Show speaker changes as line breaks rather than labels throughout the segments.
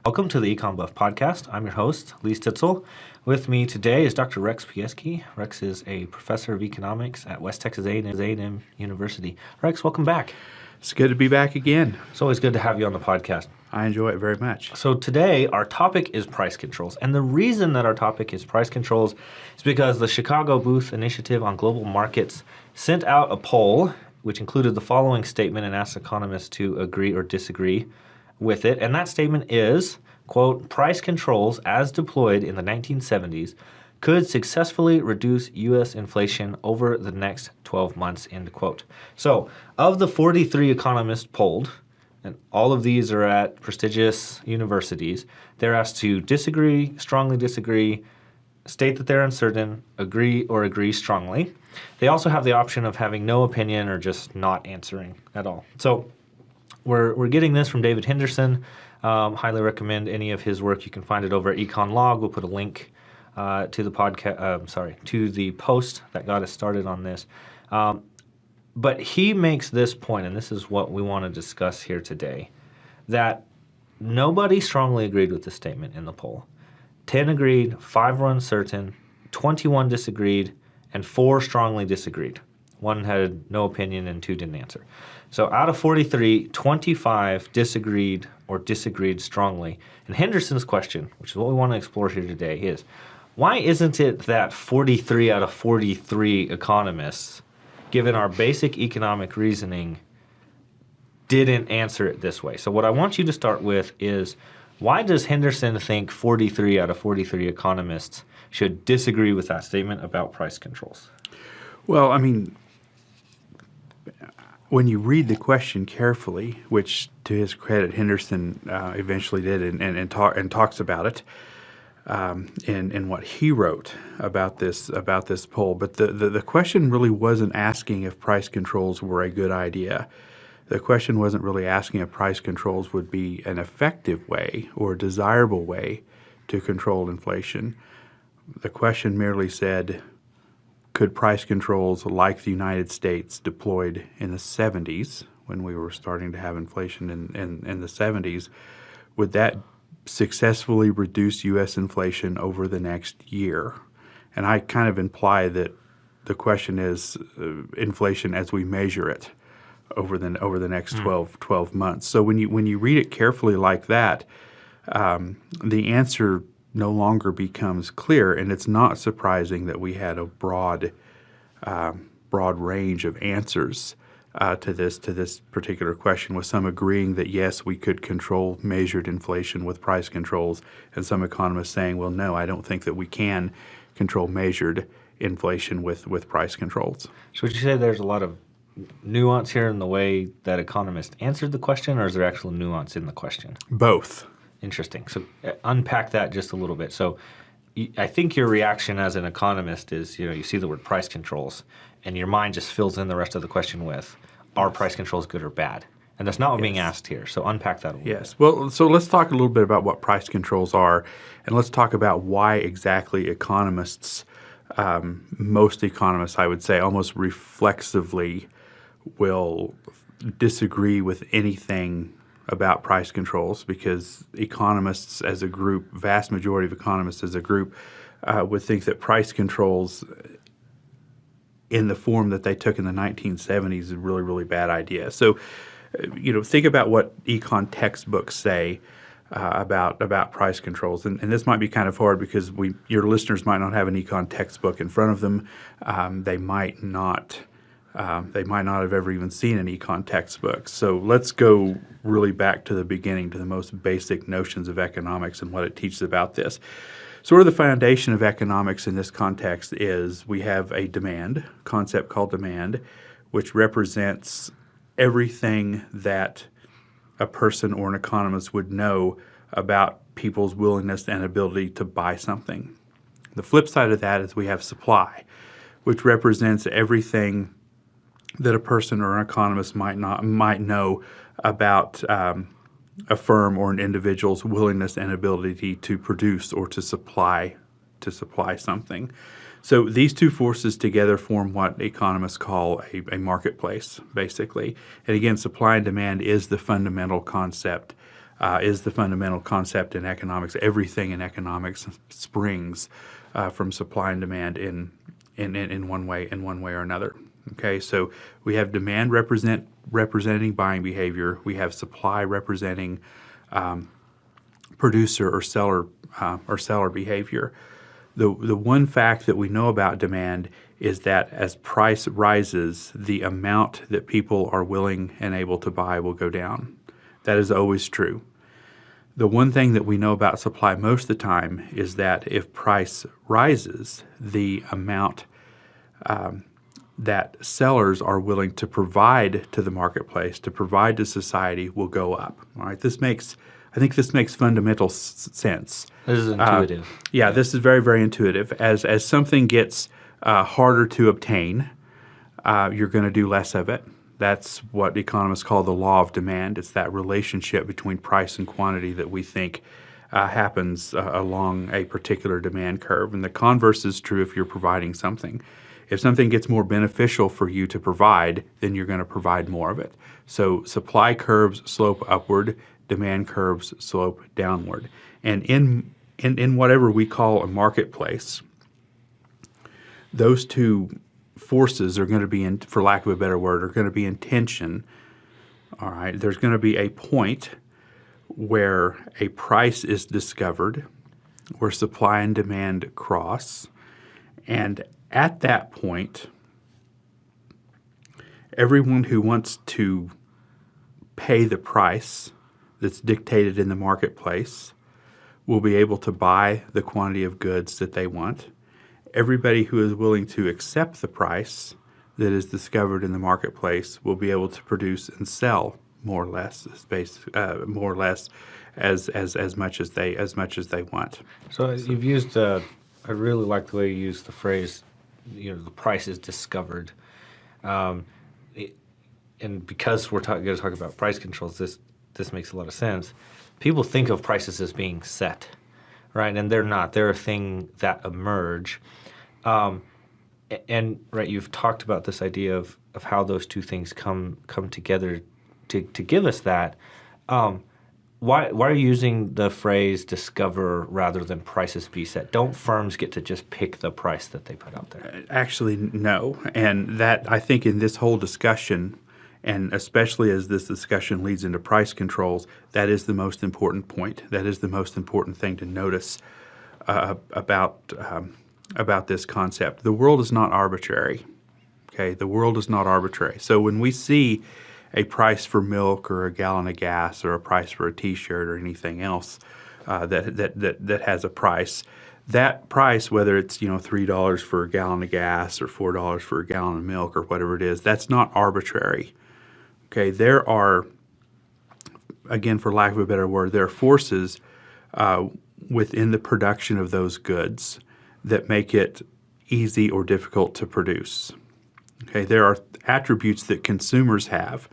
Welcome to the EconBuff podcast. I'm your host, Lee Stitzel. With me today is Dr. Rex Pjesky. Rex is a professor of economics at West Texas A&M University. Rex, welcome back.
It's good to be back again.
It's always good to have you on the podcast.
I enjoy it very much.
So today, our topic is price controls. And the reason that our topic is price controls is because the Chicago Booth Initiative on Global Markets sent out a poll which included the following statement and asked economists to agree or disagree with it. And that statement is, quote, price controls as deployed in the 1970s could successfully reduce U.S. inflation over the next 12 months, end quote. So of the 43 economists polled, and all of these are at prestigious universities, they're asked to disagree, strongly disagree, state that they're uncertain, agree, or agree strongly. They also have the option of having no opinion or just not answering at all. So we're getting this from David Henderson. Highly recommend any of his work. You can find it over at EconLog. We'll put a link to the podcast. To the post that got us started on this. But he makes this point, and this is what we want to discuss here today, that nobody strongly agreed with the statement in the poll. 10 agreed, 5 were uncertain, 21 disagreed, and 4 strongly disagreed. 1 had no opinion and 2 didn't answer. So out of 43, 25 disagreed or disagreed strongly. And Henderson's question, which is what we want to explore here today, is why isn't it that 43 out of 43 economists, given our basic economic reasoning, didn't answer it this way? So what I want you to start with is, why does Henderson think 43 out of 43 economists should disagree with that statement about price controls?
Well, I mean, when you read the question carefully, which to his credit Henderson eventually did and talks about it in what he wrote about this poll, but the question really wasn't asking if price controls were a good idea. The question wasn't really asking if price controls would be an effective way or a desirable way to control inflation. The question merely said, could price controls like the United States deployed in the 70s, when we were starting to have inflation in the 70s, would that successfully reduce U.S. inflation over the next year? And I kind of imply that the question is inflation as we measure it over the next 12 months. So when you read it carefully like that, the answer no longer becomes clear, and it's not surprising that we had a broad range of answers to this particular question, with some agreeing that yes, we could control measured inflation with price controls, and some economists saying, well, no, I don't think that we can control measured inflation with price controls.
So would you say there's a lot of nuance here in the way that economists answered the question, or is there actual nuance in the question?
Both.
Interesting. So unpack that just a little bit. So I think your reaction as an economist is, you see the word price controls, and your mind just fills in the rest of the question with, are price controls good or bad? And that's not what's being asked here. So unpack that a little bit.
Yes. Well, so let's talk a little bit about what price controls are, and let's talk about why exactly economists, most economists, I would say, almost reflexively will disagree with anything about price controls, because economists as a group, vast majority of economists as a group, would think that price controls in the form that they took in the 1970s is a really, really bad idea. So, think about what econ textbooks say about price controls, and this might be kind of hard because your listeners might not have an econ textbook in front of them. They might not have ever even seen an econ textbook. So let's go really back to the beginning, to the most basic notions of economics and what it teaches about this. Sort of the foundation of economics in this context is we have a concept called demand, which represents everything that a person or an economist would know about people's willingness and ability to buy something. The flip side of that is we have supply, which represents everything that a person or an economist might know about a firm or an individual's willingness and ability to produce or to supply something. So these two forces together form what economists call a marketplace, basically. And again, supply and demand is the fundamental concept is the fundamental concept in economics. Everything in economics springs from supply and demand in one way or another. Okay, so we have demand representing buying behavior. We have supply representing producer or seller behavior. The one fact that we know about demand is that as price rises, the amount that people are willing and able to buy will go down. That is always true. The one thing that we know about supply most of the time is that if price rises, the amount that sellers are willing to provide to the marketplace, to provide to society, will go up. All right, I think this makes fundamental sense.
This is intuitive.
This is very, very intuitive. As something gets harder to obtain, you're going to do less of it. That's what economists call the law of demand. It's that relationship between price and quantity that we think happens along a particular demand curve. And the converse is true if you're providing something. If something gets more beneficial for you to provide, then you're going to provide more of it. So supply curves slope upward, demand curves slope downward. And in whatever we call a marketplace, those two forces are going to be, for lack of a better word, are going to be in tension. All right, there's going to be a point where a price is discovered, where supply and demand cross, and at that point, everyone who wants to pay the price that's dictated in the marketplace will be able to buy the quantity of goods that they want. Everybody who is willing to accept the price that is discovered in the marketplace will be able to produce and sell more or less as much as they want.
So you've used. I really like the way you use the phrase. The price is discovered, and because we're going to talk about price controls, this makes a lot of sense. People think of prices as being set, right? And they're not. They're a thing that emerge. And right, you've talked about this idea of how those two things come together to give us that. Why are you using the phrase discover rather than prices be set? Don't firms get to just pick the price that they put out there?
Actually, no. And that, I think, in this whole discussion, and especially as this discussion leads into price controls, that is the most important point. That is the most important thing to notice about this concept. The world is not arbitrary. Okay, the world is not arbitrary. So when we see a price for milk or a gallon of gas or a price for a T-shirt or anything else that has a price, that price, whether it's $3 for a gallon of gas or $4 for a gallon of milk or whatever it is, that's not arbitrary. Okay, there are, again, for lack of a better word, there are forces within the production of those goods that make it easy or difficult to produce. Okay, there are attributes that consumers have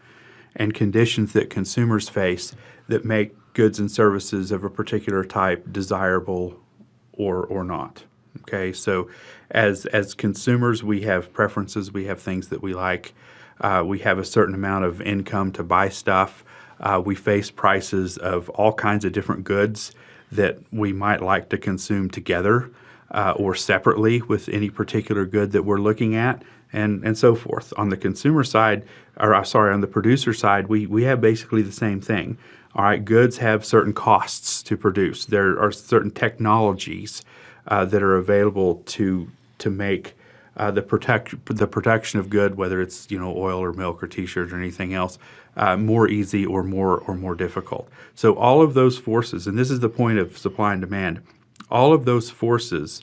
and conditions that consumers face that make goods and services of a particular type desirable or not. Okay, so as consumers, we have preferences, we have things that we like, we have a certain amount of income to buy stuff, we face prices of all kinds of different goods that we might like to consume together or separately with any particular good that we're looking at, and so forth. On the consumer side, on the producer side, we have basically the same thing. All right, goods have certain costs to produce. There are certain technologies that are available to make the production of good, whether it's oil or milk or T-shirts or anything else, more easy or more difficult. So all of those forces, and this is the point of supply and demand, all of those forces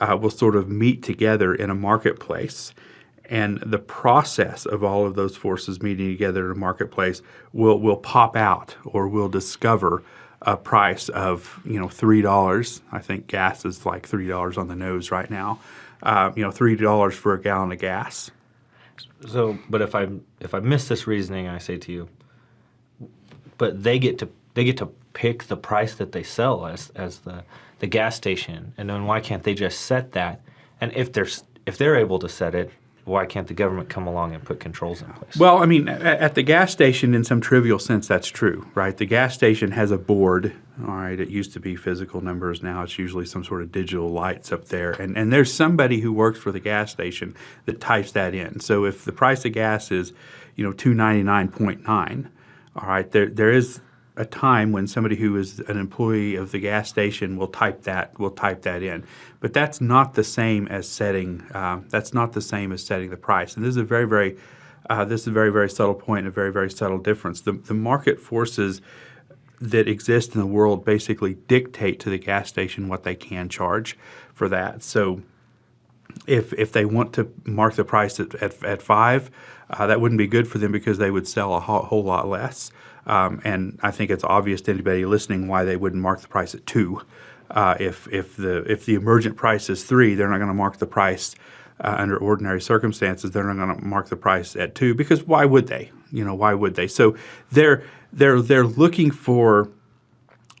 will sort of meet together in a marketplace, and the process of all of those forces meeting together in a marketplace will pop out or will discover a price of $3. I think gas is like $3 on the nose right now. $3 for a gallon of gas.
So, but if I miss this reasoning, I say to you, but they get to pick the price that they sell as the gas station, and then why can't they just set that? And if they're able to set it, why can't the government come along and put controls in place?
Well, I mean, at the gas station, in some trivial sense, that's true, right? The gas station has a board, all right? It used to be physical numbers. Now it's usually some sort of digital lights up there. And there's somebody who works for the gas station that types that in. So if the price of gas is, $2.99.9, all right, there is a time when somebody who is an employee of the gas station will type that in, but that's not the same as setting the price. And this is a very very subtle point and a very very subtle difference. The market forces that exist in the world basically dictate to the gas station what they can charge for that. So if they want to mark the price at $5, that wouldn't be good for them because they would sell a whole lot less. And I think it's obvious to anybody listening why they wouldn't mark the price at $2. If the emergent price is $3, they're not going to mark the price under ordinary circumstances. They're not going to mark the price at $2 because why would they? Why would they? So they're looking for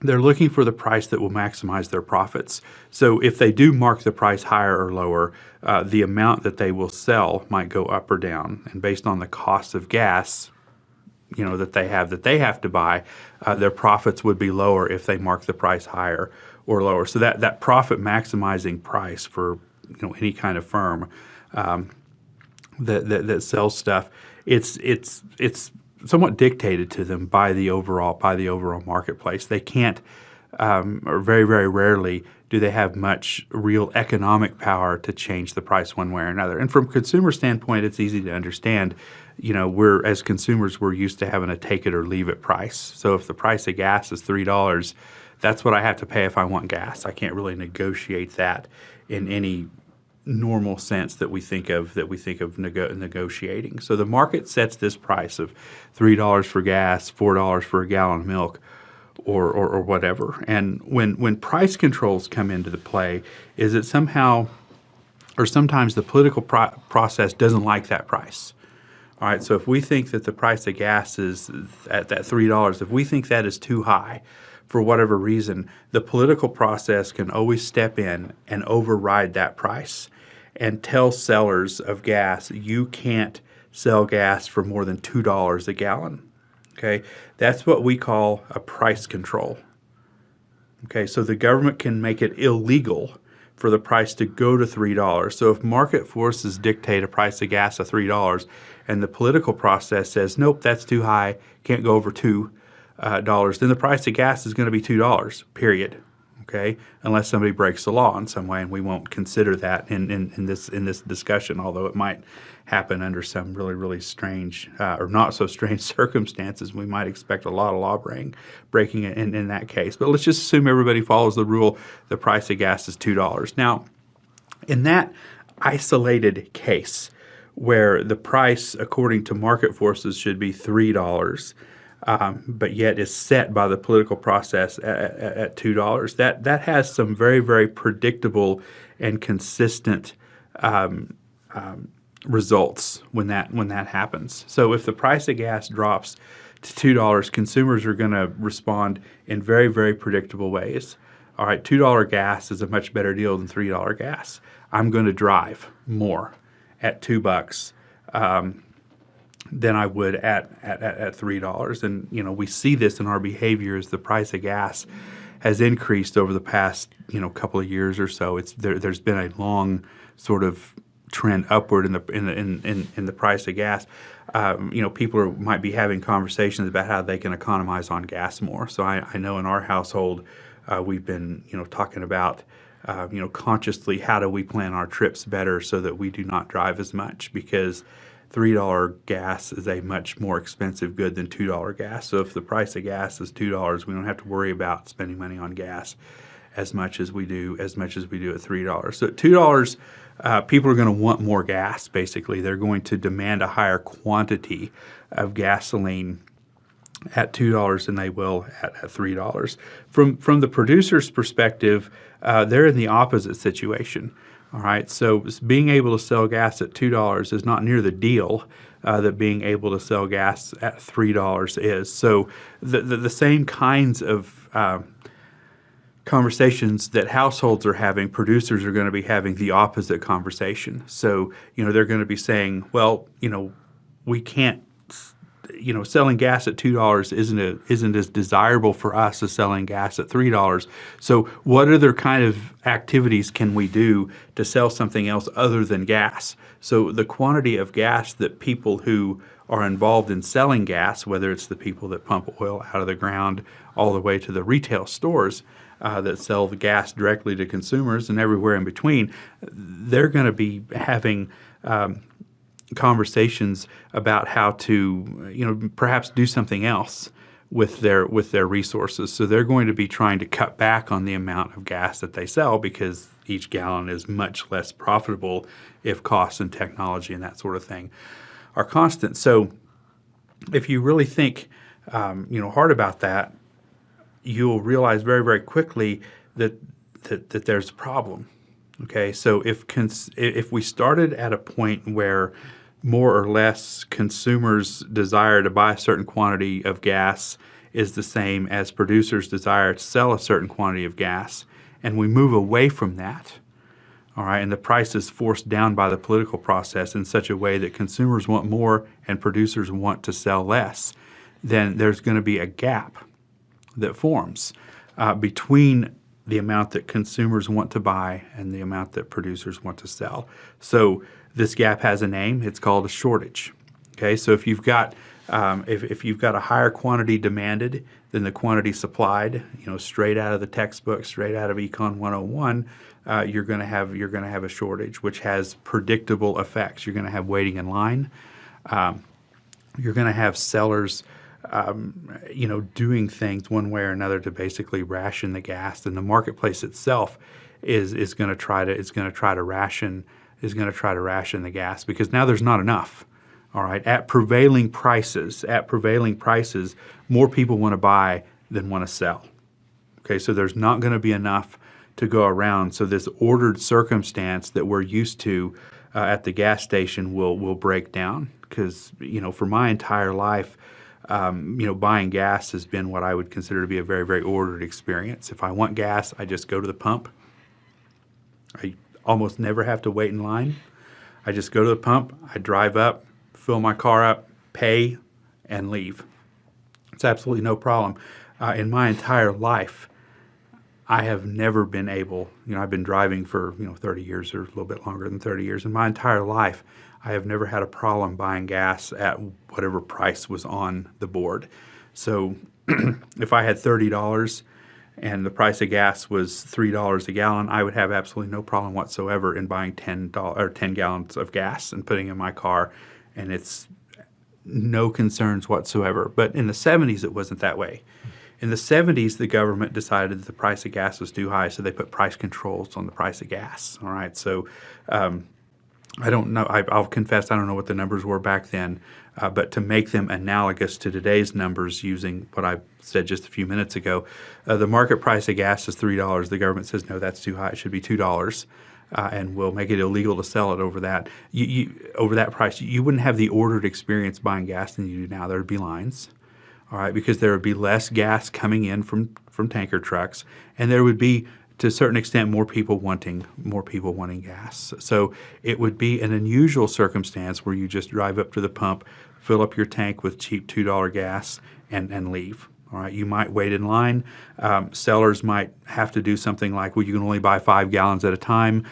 the price that will maximize their profits. So if they do mark the price higher or lower, the amount that they will sell might go up or down, and based on the cost of gas, that they have to buy, their profits would be lower if they mark the price higher or lower. So that profit maximizing price for any kind of firm that sells stuff, it's somewhat dictated to them by the overall marketplace. They can't, or very very rarely do they have much real economic power to change the price one way or another. And from a consumer standpoint, it's easy to understand. As consumers, we're used to having a take it or leave it price. So if the price of gas is $3, that's what I have to pay if I want gas. I can't really negotiate that in any normal sense that we think of negotiating. So the market sets this price of $3 for gas, $4 for a gallon of milk, or whatever. And when price controls come into the play, is it somehow or sometimes the political process doesn't like that price. All right, so if we think that the price of gas is at that $3, if we think that is too high for whatever reason, the political process can always step in and override that price and tell sellers of gas, you can't sell gas for more than $2 a gallon. Okay, that's what we call a price control. Okay, so the government can make it illegal for the price to go to $3. So if market forces dictate a price of gas of $3 and the political process says, nope, that's too high, can't go over $2, then the price of gas is going to be $2, period. Okay, unless somebody breaks the law in some way, and we won't consider that in this discussion, although it might happen under some really, really strange or not so strange circumstances. We might expect a lot of law breaking in that case. But let's just assume everybody follows the rule, the price of gas is $2. Now, in that isolated case where the price, according to market forces, should be $3, but yet is set by the political process at $2. That has some very, very predictable and consistent results when that happens. So if the price of gas drops to $2, consumers are going to respond in very, very predictable ways. All right, $2 gas is a much better deal than $3 gas. I'm going to drive more at $2 than I would at $3. And we see this in our behavior as the price of gas has increased over the past couple of years or so. There's been a long sort of trend upward in the price of gas. People might be having conversations about how they can economize on gas more. So I know in our household we've been talking about consciously how do we plan our trips better so that we do not drive as much, because $3 gas is a much more expensive good than $2 gas. So if the price of gas is $2, we don't have to worry about spending money on gas as much as we do at $3. So at $2, people are going to want more gas. Basically, they're going to demand a higher quantity of gasoline at $2 than they will at $3. From the producer's perspective, they're in the opposite situation. All right, so being able to sell gas at $2 is not near the deal that being able to sell gas at $3 is. So the same kinds of conversations that households are having, producers are going to be having the opposite conversation. So, they're going to be saying, well, we can't, selling gas at $2 isn't as desirable for us as selling gas at $3. So what other kind of activities can we do to sell something else other than gas? So the quantity of gas that people who are involved in selling gas, whether it's the people that pump oil out of the ground all the way to the retail stores that sell the gas directly to consumers and everywhere in between, they're going to be having conversations about how to, perhaps do something else with their resources. So they're going to be trying to cut back on the amount of gas that they sell because each gallon is much less profitable if costs and technology and that sort of thing are constant. So if you really think, hard about that, you'll realize very, very quickly that there's a problem. Okay, so if we started at a point where more or less consumers' desire to buy a certain quantity of gas is the same as producers' desire to sell a certain quantity of gas, and we move away from that, all right, and the price is forced down by the political process in such a way that consumers want more and producers want to sell less, then there's going to be a gap that forms between the amount that consumers want to buy and the amount that producers want to sell. So this gap has a name. It's called a shortage. Okay, so if you've got if you've got a higher quantity demanded than the quantity supplied, straight out of the textbook, straight out of Econ 101, you're going to have a shortage, which has predictable effects. You're going to have waiting in line. You're going to have sellers doing things one way or another to basically ration the gas, and the marketplace itself is going to try to ration the gas because now there's not enough. All right, at prevailing prices, more people want to buy than want to sell. Okay, so there's not going to be enough to go around. So this ordered circumstance that we're used to at the gas station will break down because for my entire life. Buying gas has been what I would consider to be a very, very ordered experience. If I want gas, I just go to the pump. I almost never have to wait in line. I just go to the pump, I drive up, fill my car up, pay, and leave. It's absolutely no problem. In my entire life, I have never been able, I've been driving for 30 years or a little bit longer than 30 years. In my entire life, I have never had a problem buying gas at whatever price was on the board. So if I had $30 and the price of gas was $3 a gallon, I would have absolutely no problem whatsoever in buying 10 gallons of gas and putting in my car, and it's no concerns whatsoever. But in the 70s, it wasn't that way. In the 70s, the government decided that the price of gas was too high, so they put price controls on the price of gas. All right, so I don't know. I'll confess I don't know what the numbers were back then, but to make them analogous to today's numbers using what I said just a few minutes ago, the market price of gas is $3. The government says, no, that's too high. It should be $2, and we'll make it illegal to sell it over that. Over that price, you wouldn't have the ordered experience buying gas than you do now. There would be lines, all right, because there would be less gas coming in from tanker trucks, and there would be, to a certain extent, more people wanting gas. So it would be an unusual circumstance where you just drive up to the pump, fill up your tank with cheap $2 gas, and leave. All right, you might wait in line. Sellers might have to do something like, well, you can only buy 5 gallons at a time.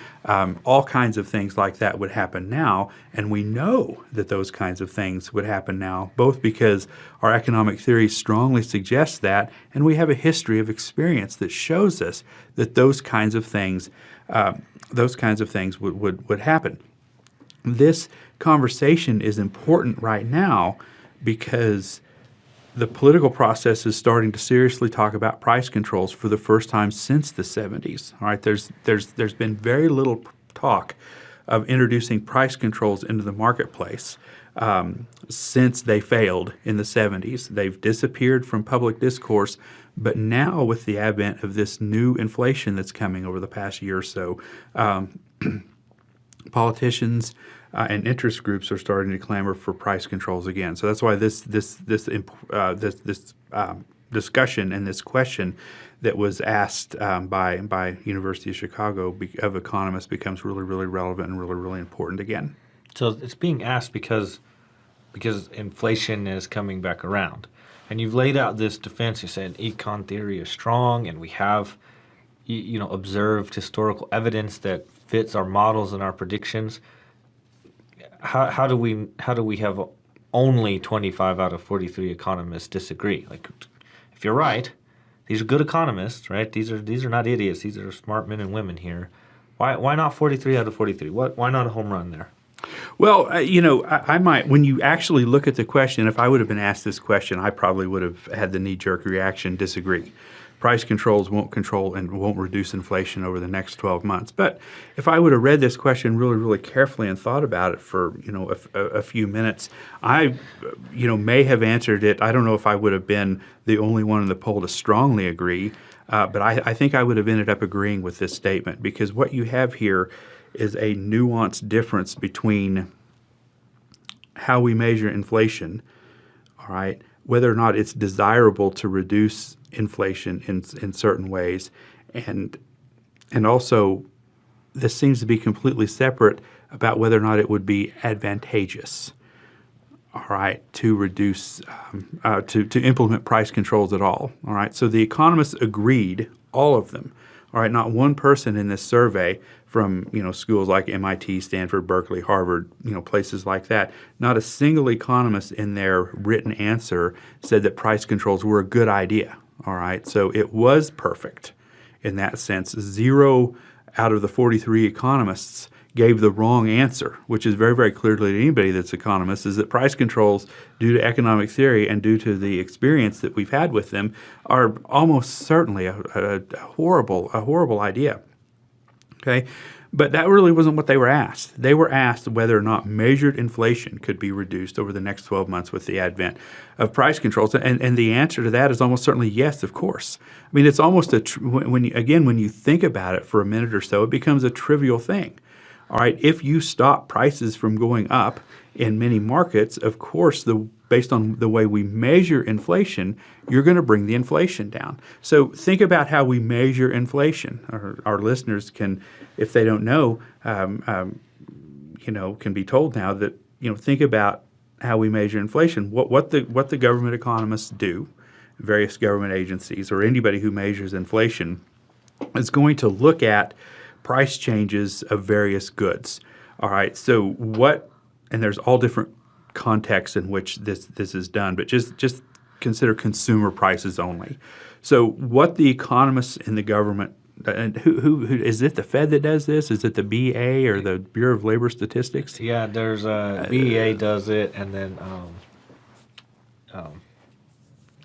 All kinds of things like that would happen now, and we know that those kinds of things would happen now, both because our economic theory strongly suggests that, and we have a history of experience that shows us that those kinds of things would happen. This conversation is important right now because the political process is starting to seriously talk about price controls for the first time since the 70s. All right, there's been very little talk of introducing price controls into the marketplace since they failed in the 70s. They've disappeared from public discourse, but now with the advent of this new inflation that's coming over the past year or so, politicians and interest groups are starting to clamor for price controls again. So that's why this discussion and this question that was asked by University of Chicago of economists becomes really, really relevant and really, really important again.
So it's being asked because inflation is coming back around. And you've laid out this defense. You said econ theory is strong, and we have observed historical evidence that fits our models and our predictions. How do we have only 25 out of 43 economists disagree? Like, if you're right, these are good economists, right? These are not idiots. These are smart men and women here. Why not 43 out of 43? Why not a home run there?
Well, I might, when you actually look at the question, if I would have been asked this question, I probably would have had the knee-jerk reaction, disagree. Price controls won't control and won't reduce inflation over the next 12 months. But if I would have read this question really, really carefully and thought about it for, a few minutes, I, may have answered it. I don't know if I would have been the only one in the poll to strongly agree, but I think I would have ended up agreeing with this statement, because what you have here is a nuanced difference between how we measure inflation, all right, whether or not it's desirable to reduce inflation in certain ways, and also this seems to be completely separate about whether or not it would be advantageous, all right, to reduce to implement price controls at all right. So the economists agreed, all of them, all right. Not one person in this survey from schools like MIT, Stanford, Berkeley, Harvard, places like that, not a single economist in their written answer said that price controls were a good idea. All right, so it was perfect in that sense. 0 out of the 43 economists gave the wrong answer, which is very, very clear to anybody that's economist, is that price controls, due to economic theory and due to the experience that we've had with them, are almost certainly a horrible idea. Okay, but that really wasn't what they were asked. They were asked whether or not measured inflation could be reduced over the next 12 months with the advent of price controls, and the answer to that is almost certainly yes, of course. I mean, it's almost when you think about it for a minute or so, it becomes a trivial thing. All right, if you stop prices from going up in many markets, of course, based on the way we measure inflation, you're going to bring the inflation down. So think about how we measure inflation. Our listeners can, if they don't know, can be told now that think about how we measure inflation. What the government economists do, various government agencies, or anybody who measures inflation, is going to look at price changes of various goods. All right, so and there's all different contexts in which this is done, but just consider consumer prices only. So what the economists in the government, and who is it, the Fed that does this? Is it the BA or the Bureau of Labor Statistics?
Yeah, there's BEA does it, and then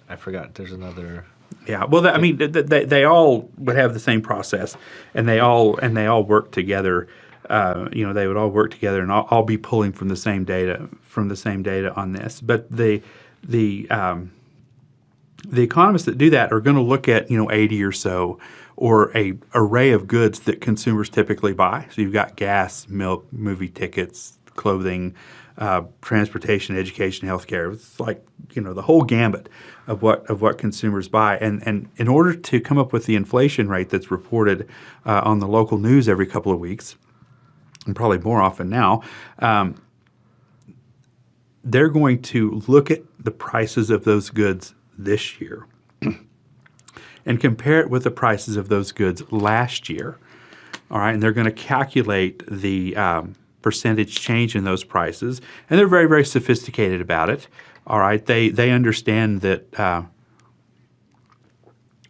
I forgot. There's another.
Yeah, well, they all would have the same process, and they all work together. They would all work together, and all be pulling from the same data on this. But the economists that do that are going to look at 80 or so, or a array of goods that consumers typically buy. So you've got gas, milk, movie tickets, clothing, transportation, education, healthcare. It's like the whole gambit of what consumers buy. And in order to come up with the inflation rate that's reported on the local news every couple of weeks, and probably more often now, they're going to look at the prices of those goods this year and compare it with the prices of those goods last year. All right, and they're going to calculate the percentage change in those prices, and they're very, very sophisticated about it. All right, they understand that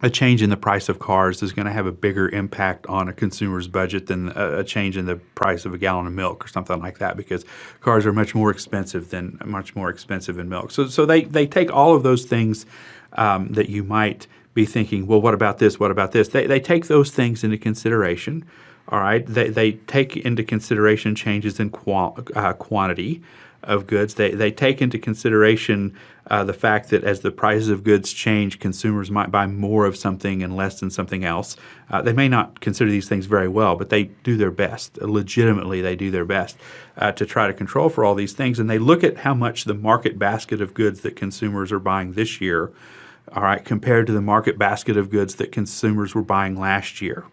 a change in the price of cars is going to have a bigger impact on a consumer's budget than a change in the price of a gallon of milk or something like that, because cars are much more expensive in milk. So they take all of those things that you might be thinking, well, what about this? What about this? They take those things into consideration. All right, they take into consideration changes in quantity of goods. They take into consideration the fact that as the prices of goods change, consumers might buy more of something and less than something else. They may not consider these things very well, but they do their best. Legitimately, they do their best to try to control for all these things. And they look at how much the market basket of goods that consumers are buying this year all right, compared to the market basket of goods that consumers were buying last year.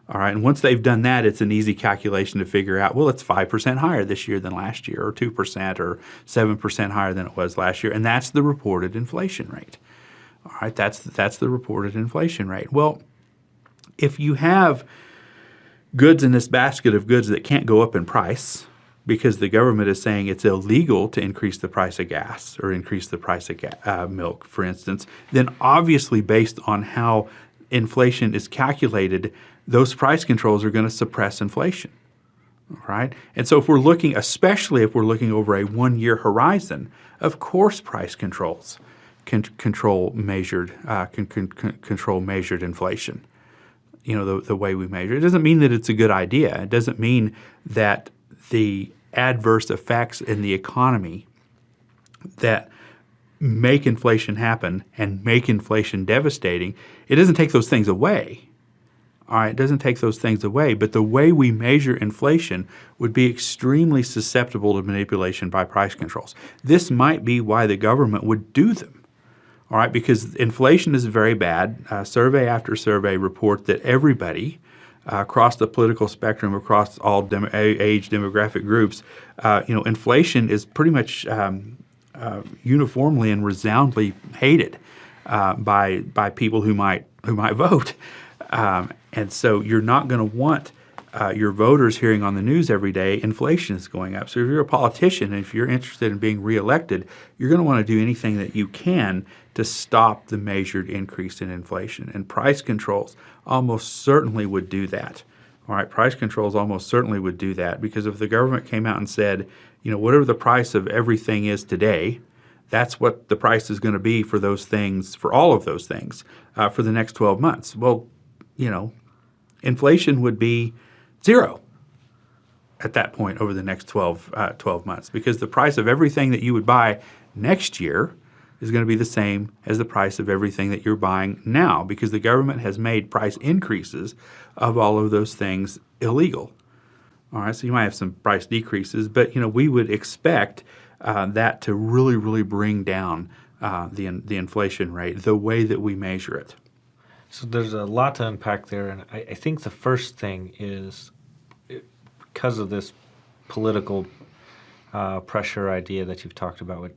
All right, and once they've done that, it's an easy calculation to figure out, well, it's 5% higher this year than last year, or 2%, or 7% higher than it was last year, and that's the reported inflation rate. All right, that's the reported inflation rate. Well, if you have goods in this basket of goods that can't go up in price because the government is saying it's illegal to increase the price of gas or increase the price of milk, for instance, then obviously based on how inflation is calculated, those price controls are going to suppress inflation, right? And so if we're looking, especially if we're looking over a 1-year horizon, of course price controls can control measured inflation. You know, the way we measure it doesn't mean that it's a good idea. It doesn't mean that the adverse effects in the economy that make inflation happen and make inflation devastating, it doesn't take those things away. All right, it doesn't take those things away, but the way we measure inflation would be extremely susceptible to manipulation by price controls. This might be why the government would do them. All right, because inflation is very bad. Survey after survey report that everybody across the political spectrum, across all age demographic groups, inflation is pretty much uniformly and resoundingly hated by people who might vote. And so you're not going to want your voters hearing on the news every day, inflation is going up. So if you're a politician and if you're interested in being reelected, you're going to want to do anything that you can to stop the measured increase in inflation. And price controls almost certainly would do that. All right, price controls almost certainly would do that, because if the government came out and said, whatever the price of everything is today, that's what the price is going to be for those things, for all of those things, for the next 12 months. Well, inflation would be zero at that point over the next 12 months, because the price of everything that you would buy next year is going to be the same as the price of everything that you're buying now, because the government has made price increases of all of those things illegal. All right, so you might have some price decreases, but we would expect that to really, really bring down the inflation rate, the way that we measure it.
So there's a lot to unpack there, and I think the first thing is, because of this political pressure idea that you've talked about,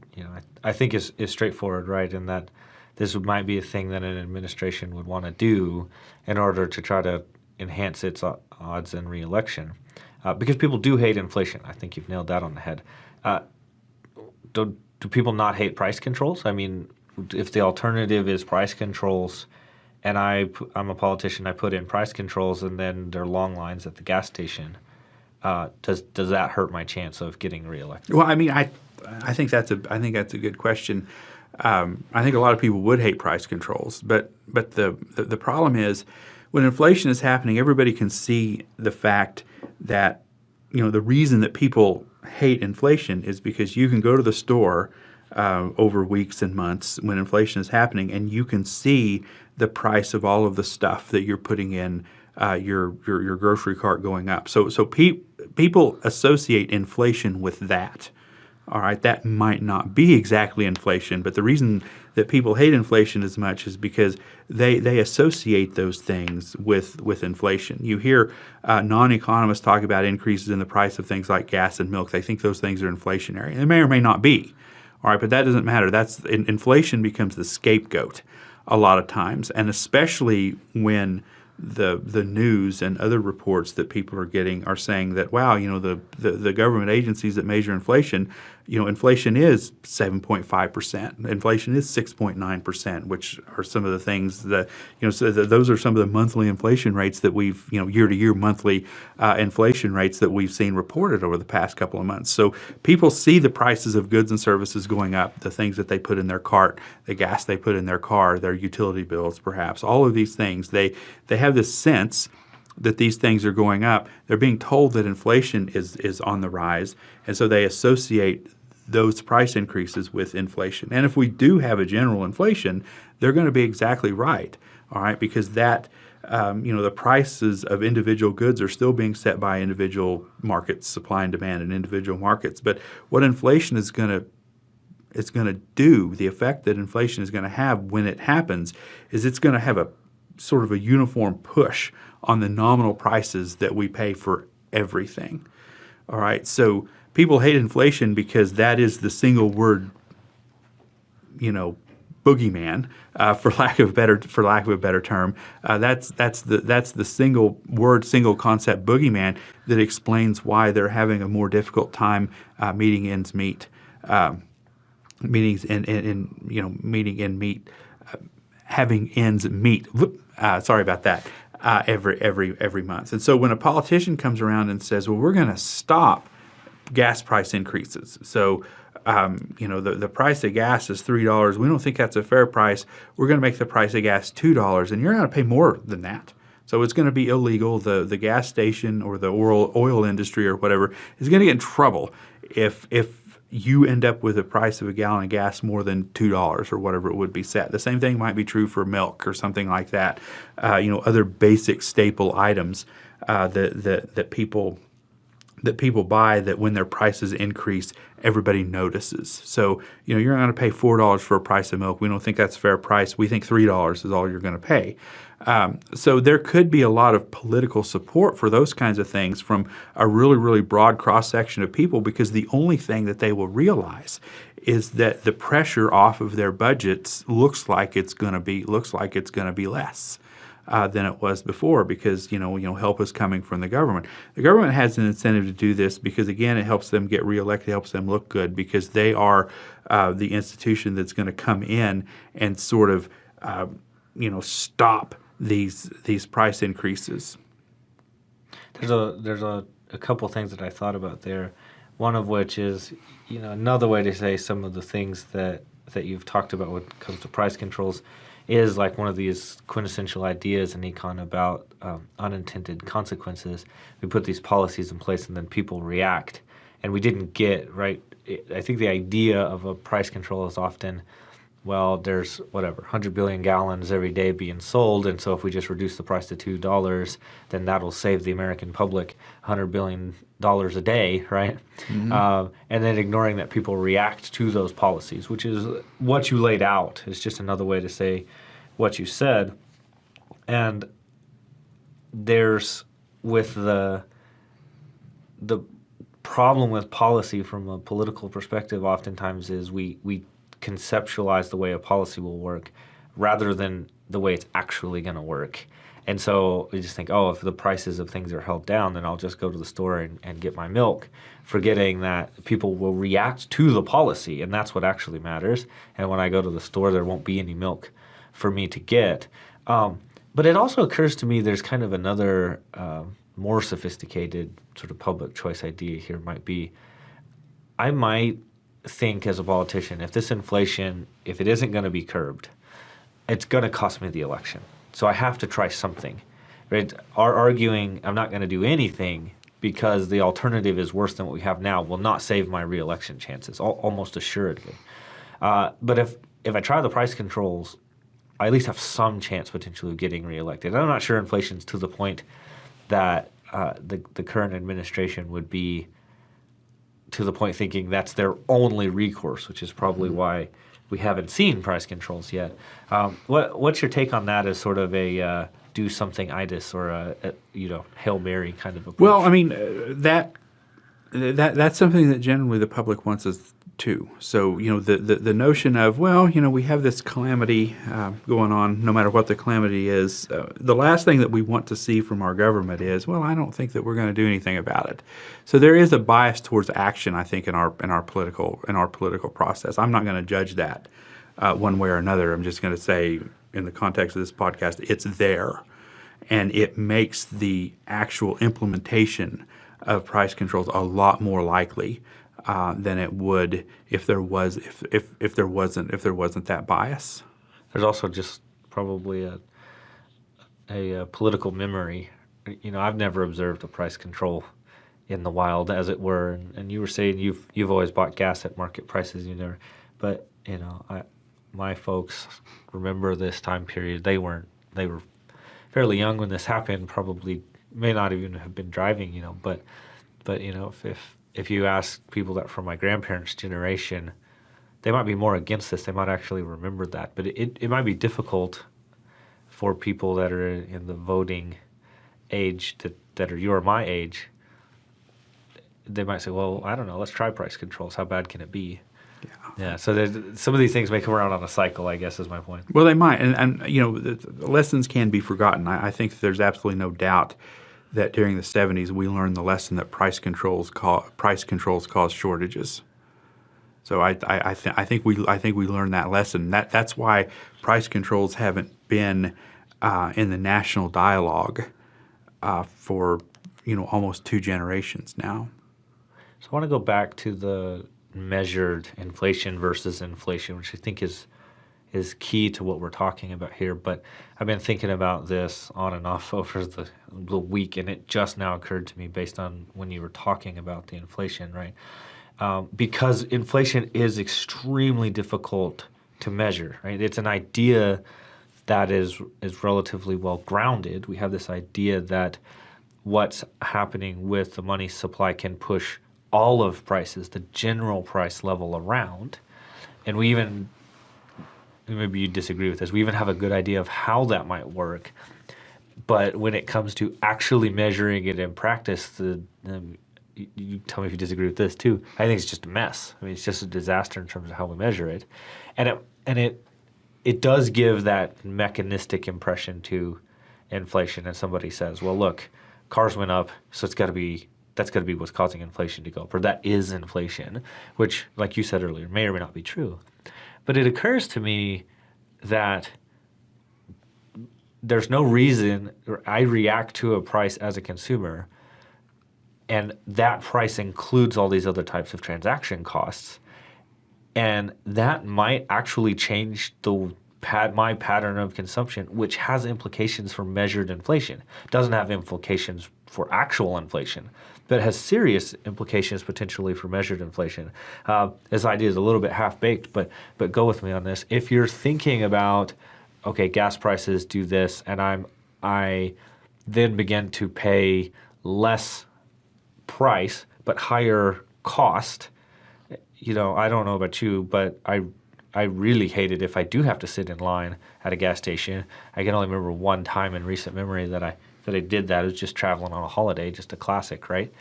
I think is straightforward, right? In that this might be a thing that an administration would want to do in order to try to enhance its odds in re-election, because people do hate inflation. I think you've nailed that on the head. Do people not hate price controls? I mean, if the alternative is price controls, and I'm a politician, I put in price controls, and then there are long lines at the gas station, does that hurt my chance of getting reelected?
Well, I mean, I think that's a good question. I think a lot of people would hate price controls, but the problem is, when inflation is happening, everybody can see the fact that the reason that people hate inflation is because you can go to the store over weeks and months when inflation is happening, and you can see the price of all of the stuff that you're putting in your grocery cart going up. So people associate inflation with that. All right, that might not be exactly inflation, but the reason that people hate inflation as much is because they associate those things with inflation. You hear non-economists talk about increases in the price of things like gas and milk. They think those things are inflationary. And they may or may not be. All right, but that doesn't matter. Inflation becomes the scapegoat a lot of times, and especially when the news and other reports that people are getting are saying that, wow, the government agencies that measure inflation, inflation is 7.5%, inflation is 6.9%, which are some of the things that, so those are some of the monthly inflation rates that we've, year-to-year monthly inflation rates that we've seen reported over the past couple of months. So people see the prices of goods and services going up, the things that they put in their cart, the gas they put in their car, their utility bills perhaps, all of these things. They have this sense that these things are going up. They're being told that inflation is on the rise, and so they associate those price increases with inflation. And if we do have a general inflation, they're going to be exactly right, all right, because that the prices of individual goods are still being set by individual markets, supply and demand in individual markets. But what inflation is going to is going to do, the effect that inflation is going to have when it happens, is it's going to have a sort of a uniform push on the nominal prices that we pay for everything. All right, so people hate inflation because that is the single word, boogeyman, for lack of a better term. That's the single word, single concept boogeyman that explains why they're having a more difficult time meeting ends meet, having ends meet. Sorry about that. Every month. And so when a politician comes around and says, well, we're going to stop gas price increases. So, the price of gas is $3. We don't think that's a fair price. We're going to make the price of gas $2, and you're going to pay more than that. So it's going to be illegal. The gas station or the oil industry or whatever is going to get in trouble if you end up with a price of a gallon of gas more than $2 or whatever it would be set. The same thing might be true for milk or something like that. Other basic staple items that people buy, that when their prices increase, everybody notices. So, you're going to pay $4 for a price of milk. We don't think that's a fair price. We think $3 is all you're going to pay. So there could be a lot of political support for those kinds of things from a really, really broad cross-section of people, because the only thing that they will realize is that the pressure off of their budgets looks like it's going to be less than it was before, because help is coming from the government. The government has an incentive to do this because, again, it helps them get reelected, it helps them look good, because they are the institution that's going to come in and sort of stop these price increases.
There's a couple things that I thought about there. One of which is, another way to say some of the things that you've talked about when it comes to price controls is like one of these quintessential ideas in econ about unintended consequences. We put these policies in place and then people react, and we didn't get right. I think the idea of a price control is often, well, there's 100 billion gallons every day being sold, and so if we just reduce the price to $2, then that'll save the American public $100 billion a day, right? Mm-hmm. And then ignoring that people react to those policies, which is what you laid out. It's just another way to say what you said. And there's, with the problem with policy from a political perspective oftentimes is we conceptualize the way a policy will work rather than the way it's actually going to work. And so we just think, if the prices of things are held down, then I'll just go to the store and get my milk, forgetting that people will react to the policy, and that's what actually matters. And when I go to the store, there won't be any milk for me to get. But it also occurs to me there's kind of another more sophisticated sort of public choice idea here might be, I might think as a politician, if this inflation, if it isn't going to be curbed, it's going to cost me the election. So I have to try something. Right? Our arguing I'm not going to do anything because the alternative is worse than what we have now will not save my reelection chances, almost assuredly. But if I try the price controls, I at least have some chance potentially of getting reelected. I'm not sure inflation's to the point that the current administration would be to the point thinking that's their only recourse, which is probably why we haven't seen price controls yet. What's your take on that as sort of a do something itis or a Hail Mary kind of approach? Well,
I mean, that's something that generally the public wants us to. So, the notion of, we have this calamity going on, no matter what the calamity is, the last thing that we want to see from our government is, I don't think that we're going to do anything about it. So there is a bias towards action, I think, in our political process. I'm not going to judge that one way or another. I'm just going to say, in the context of this podcast, it's there, and it makes the actual implementation of price controls a lot more likely than it would if there wasn't that bias.
There's also just probably a political memory. I've never observed a price control in the wild, as it were. And you were saying you've always bought gas at market prices. But my folks remember this time period. They were fairly young when this happened. Probably may not even have been driving. But if you ask people that from my grandparents' generation, they might be more against this. They might actually remember that. But it might be difficult for people that are in the voting age that are your or my age. They might say, well, I don't know, let's try price controls. How bad can it be? Yeah, so some of these things may come around on a cycle, I guess, is my point.
Well, they might, and the lessons can be forgotten. I think there's absolutely no doubt that during the 70s we learned the lesson that price controls cause shortages. So I think we learned that lesson. That's why price controls haven't been in the national dialogue for almost 2 generations now.
So I want to go back to the measured inflation versus inflation, which I think is key to what we're talking about here. But I've been thinking about this on and off over the week, and it just now occurred to me based on when you were talking about the inflation, right? Because inflation is extremely difficult to measure, right? It's an idea that is relatively well grounded. We have this idea that what's happening with the money supply can push all of prices, the general price level around. And we even, maybe you disagree with this, we even have a good idea of how that might work. But when it comes to actually measuring it in practice, you tell me if you disagree with this too, I think it's just a mess. I mean, it's just a disaster in terms of how we measure it. And it does give that mechanistic impression to inflation. And somebody says, well, look, cars went up, so that's got to be what's causing inflation to go up, or that is inflation, which, like you said earlier, may or may not be true. But it occurs to me that there's no reason, or I react to a price as a consumer, and that price includes all these other types of transaction costs, and that might actually change my pattern of consumption, which has implications for measured inflation. It doesn't have implications for actual inflation, but it has serious implications potentially for measured inflation. This idea is a little bit half-baked, but go with me on this. If you're thinking about, okay, gas prices do this, and I then begin to pay less price but higher cost, I don't know about you, but I really hate it if I do have to sit in line at a gas station. I can only remember one time in recent memory that I did that. It was just traveling on a holiday, just a classic, right?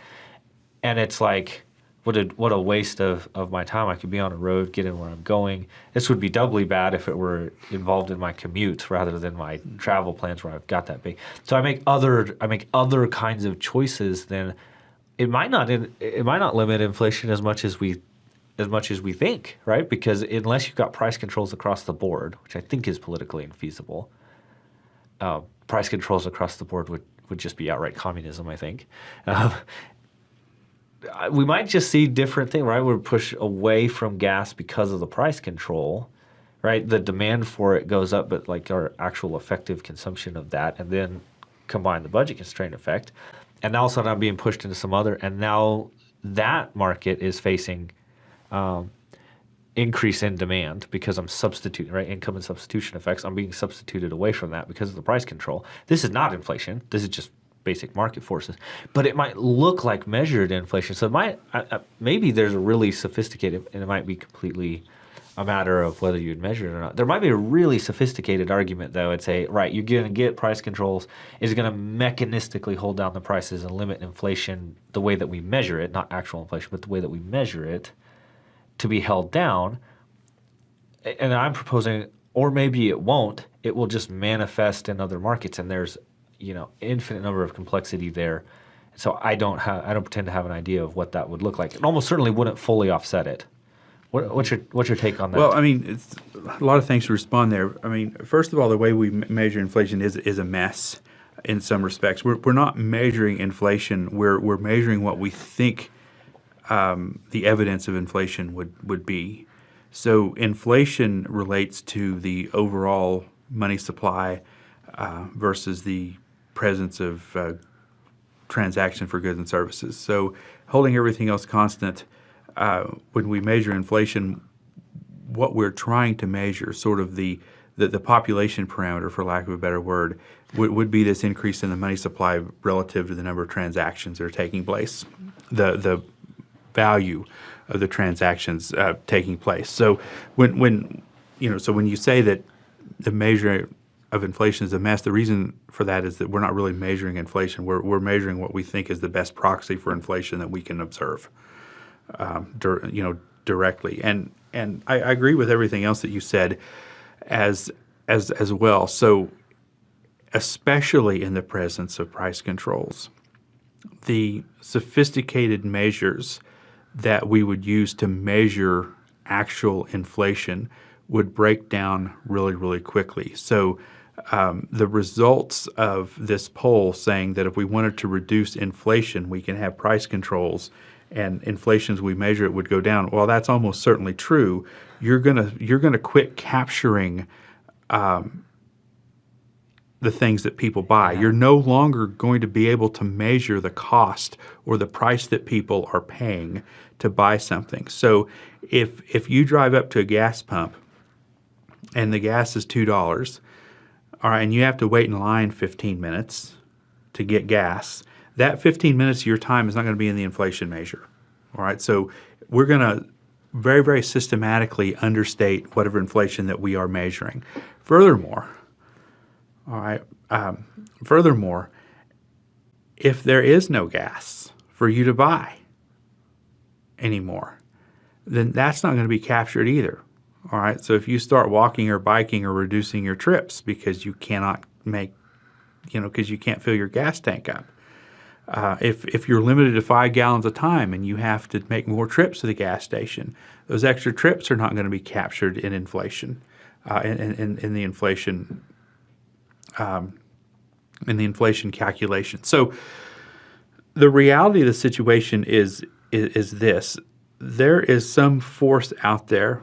And it's like, what a waste of my time. I could be on a road, get in where I'm going. This would be doubly bad if it were involved in my commute rather than my travel plans where I've got that big. So I make other kinds of choices. Then it might not limit inflation as much as we think, right? Because unless you've got price controls across the board, which I think is politically infeasible, price controls across the board would just be outright communism, I think. We might just see different things, right? We're pushed away from gas because of the price control, right? The demand for it goes up, but like our actual effective consumption of that, and then combine the budget constraint effect. And now all of a sudden I'm being pushed into some other, and now that market is facing increase in demand because I'm substituting, right? Income and substitution effects. I'm being substituted away from that because of the price control. This is not inflation. This is just basic market forces. But it might look like measured inflation. So it might, maybe there's a really sophisticated, and it might be completely a matter of whether you'd measure it or not. There might be a really sophisticated argument that would say, right, you're going to get price controls is going to mechanistically hold down the prices and limit inflation the way that we measure it, not actual inflation, but the way that we measure it, to be held down. And I'm proposing, or maybe it won't, it will just manifest in other markets, and there's infinite number of complexity there. So I don't pretend to have an idea of what that would look like. It almost certainly wouldn't fully offset it. What's your take on that?
Well, I mean, it's a lot of things to respond there. I mean, first of all, the way we measure inflation is a mess in some respects. We're not measuring inflation. We're measuring what we think the evidence of inflation would be. So inflation relates to the overall money supply versus the presence of transaction for goods and services. So holding everything else constant, when we measure inflation, what we're trying to measure, sort of the population parameter, for lack of a better word, would be this increase in the money supply relative to the number of transactions that are taking place. The value of the transactions taking place. So when you say that the measure of inflation is a mess, the reason for that is that we're not really measuring inflation. We're measuring what we think is the best proxy for inflation that we can observe, directly. And I agree with everything else that you said as well. So especially in the presence of price controls, the sophisticated measures that we would use to measure actual inflation would break down really, really quickly. So the results of this poll saying that if we wanted to reduce inflation, we can have price controls, and inflation as we measure it would go down. Well, that's almost certainly true. You're gonna quit capturing the things that people buy. You're no longer going to be able to measure the cost or the price that people are paying to buy something. So if you drive up to a gas pump and the gas is $2, all right, and you have to wait in line 15 minutes to get gas, that 15 minutes of your time is not going to be in the inflation measure. All right, so we're going to very, very systematically understate whatever inflation that we are measuring. Furthermore, if there is no gas for you to buy anymore, then that's not going to be captured either. All right. So if you start walking or biking or reducing your trips because you cannot because you can't fill your gas tank up, if you're limited to 5 gallons a time and you have to make more trips to the gas station, those extra trips are not going to be captured in inflation, in the inflation. In the inflation calculation. So the reality of the situation is this. There is some force out there,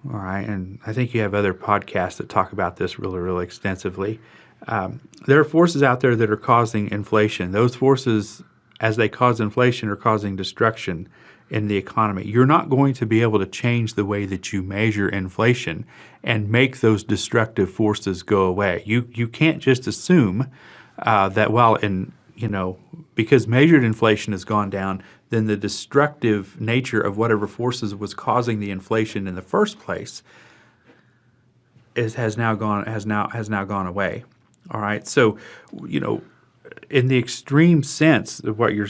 all right, and I think you have other podcasts that talk about this really, really extensively. There are forces out there that are causing inflation. Those forces, as they cause inflation, are causing destruction in the economy. You're not going to be able to change the way that you measure inflation and make those destructive forces go away. You can't just assume that because measured inflation has gone down, then the destructive nature of whatever forces was causing the inflation in the first place has now gone away. All right, so in the extreme sense of what you're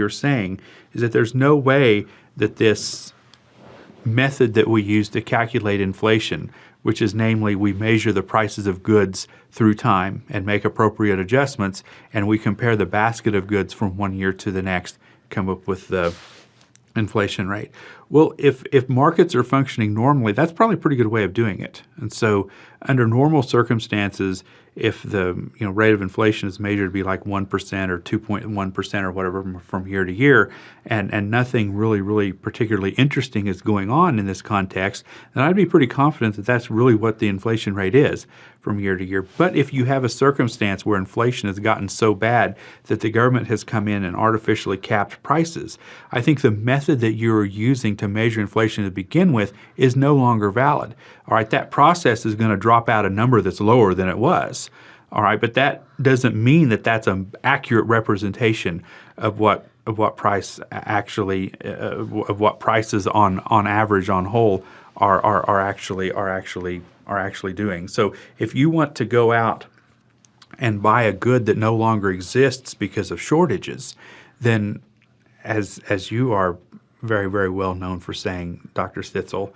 saying is that there's no way that this method that we use to calculate inflation, which is namely we measure the prices of goods through time and make appropriate adjustments, and we compare the basket of goods from one year to the next, come up with the inflation rate. Well, if markets are functioning normally, that's probably a pretty good way of doing it. And so under normal circumstances, if the rate of inflation is measured to be like 1% or 2.1% or whatever from year to year, and nothing really particularly interesting is going on in this context, then I'd be pretty confident that that's really what the inflation rate is from year to year. But if you have a circumstance where inflation has gotten so bad that the government has come in and artificially capped prices, I think the method that you're using to measure inflation to begin with is no longer valid. All right, that process is going to drop out a number that's lower than it was. All right, but that doesn't mean that that's an accurate representation of what prices on average on whole are actually doing. So if you want to go out and buy a good that no longer exists because of shortages, then as you are very, very well known for saying, Dr. Stitzel,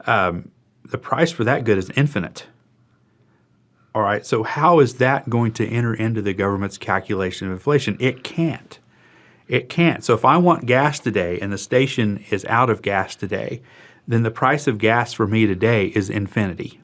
the price for that good is infinite. All right, so how is that going to enter into the government's calculation of inflation? It can't. It can't. So if I want gas today and the station is out of gas today, then the price of gas for me today is infinity.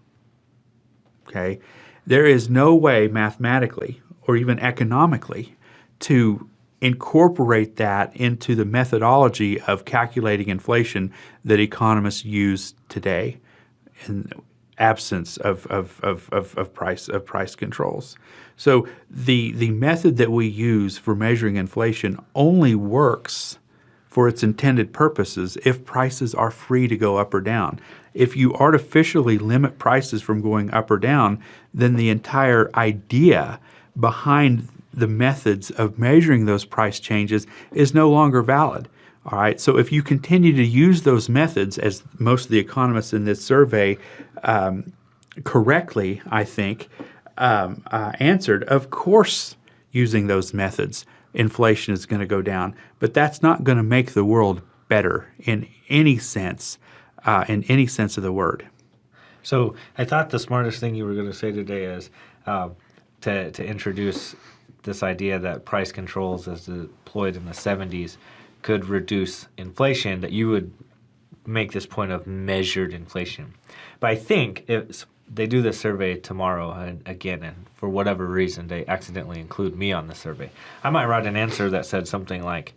Okay? There is no way mathematically or even economically to incorporate that into the methodology of calculating inflation that economists use today in absence of price controls. So the method that we use for measuring inflation only works for its intended purposes if prices are free to go up or down. If you artificially limit prices from going up or down, then the entire idea behind the methods of measuring those price changes is no longer valid. All right. So if you continue to use those methods, as most of the economists in this survey correctly, I think, answered, of course, using those methods, inflation is going to go down. But that's not going to make the world better in any sense of the word.
So I thought the smartest thing you were going to say today is to introduce this idea that price controls as deployed in the 70s could reduce inflation, that you would make this point of measured inflation. But I think if they do this survey tomorrow, and again, and for whatever reason, they accidentally include me on the survey, I might write an answer that said something like,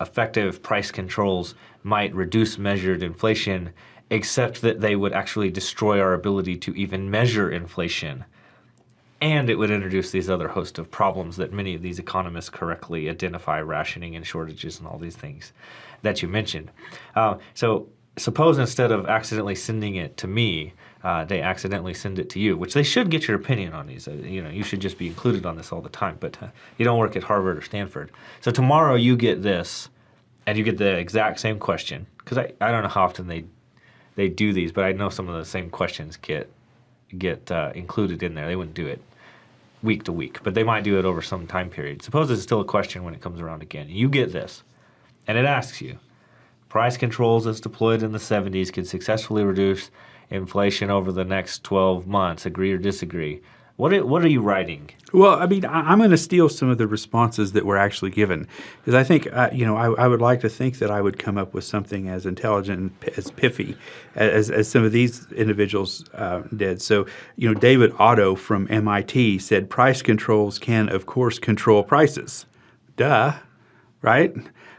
effective price controls might reduce measured inflation, except that they would actually destroy our ability to even measure inflation. And it would introduce these other host of problems that many of these economists correctly identify, rationing and shortages and all these things that you mentioned. So suppose instead of accidentally sending it to me, they accidentally send it to you, which they should get your opinion on these. You should just be included on this all the time, but you don't work at Harvard or Stanford. So tomorrow you get this, and you get the exact same question, because I don't know how often they do these, but I know some of the same questions get included in there. They wouldn't do it week to week, but they might do it over some time period. Suppose it's still a question when it comes around again. You get this, and it asks you, price controls as deployed in the 70s could successfully reduce inflation over the next 12 months. Agree or disagree? What are you writing?
Well, I mean, I'm going to steal some of the responses that were actually given, because I think, I would like to think that I would come up with something as intelligent and as piffy as some of these individuals did. So, David Otto from MIT said, price controls can, of course, control prices. Duh, right?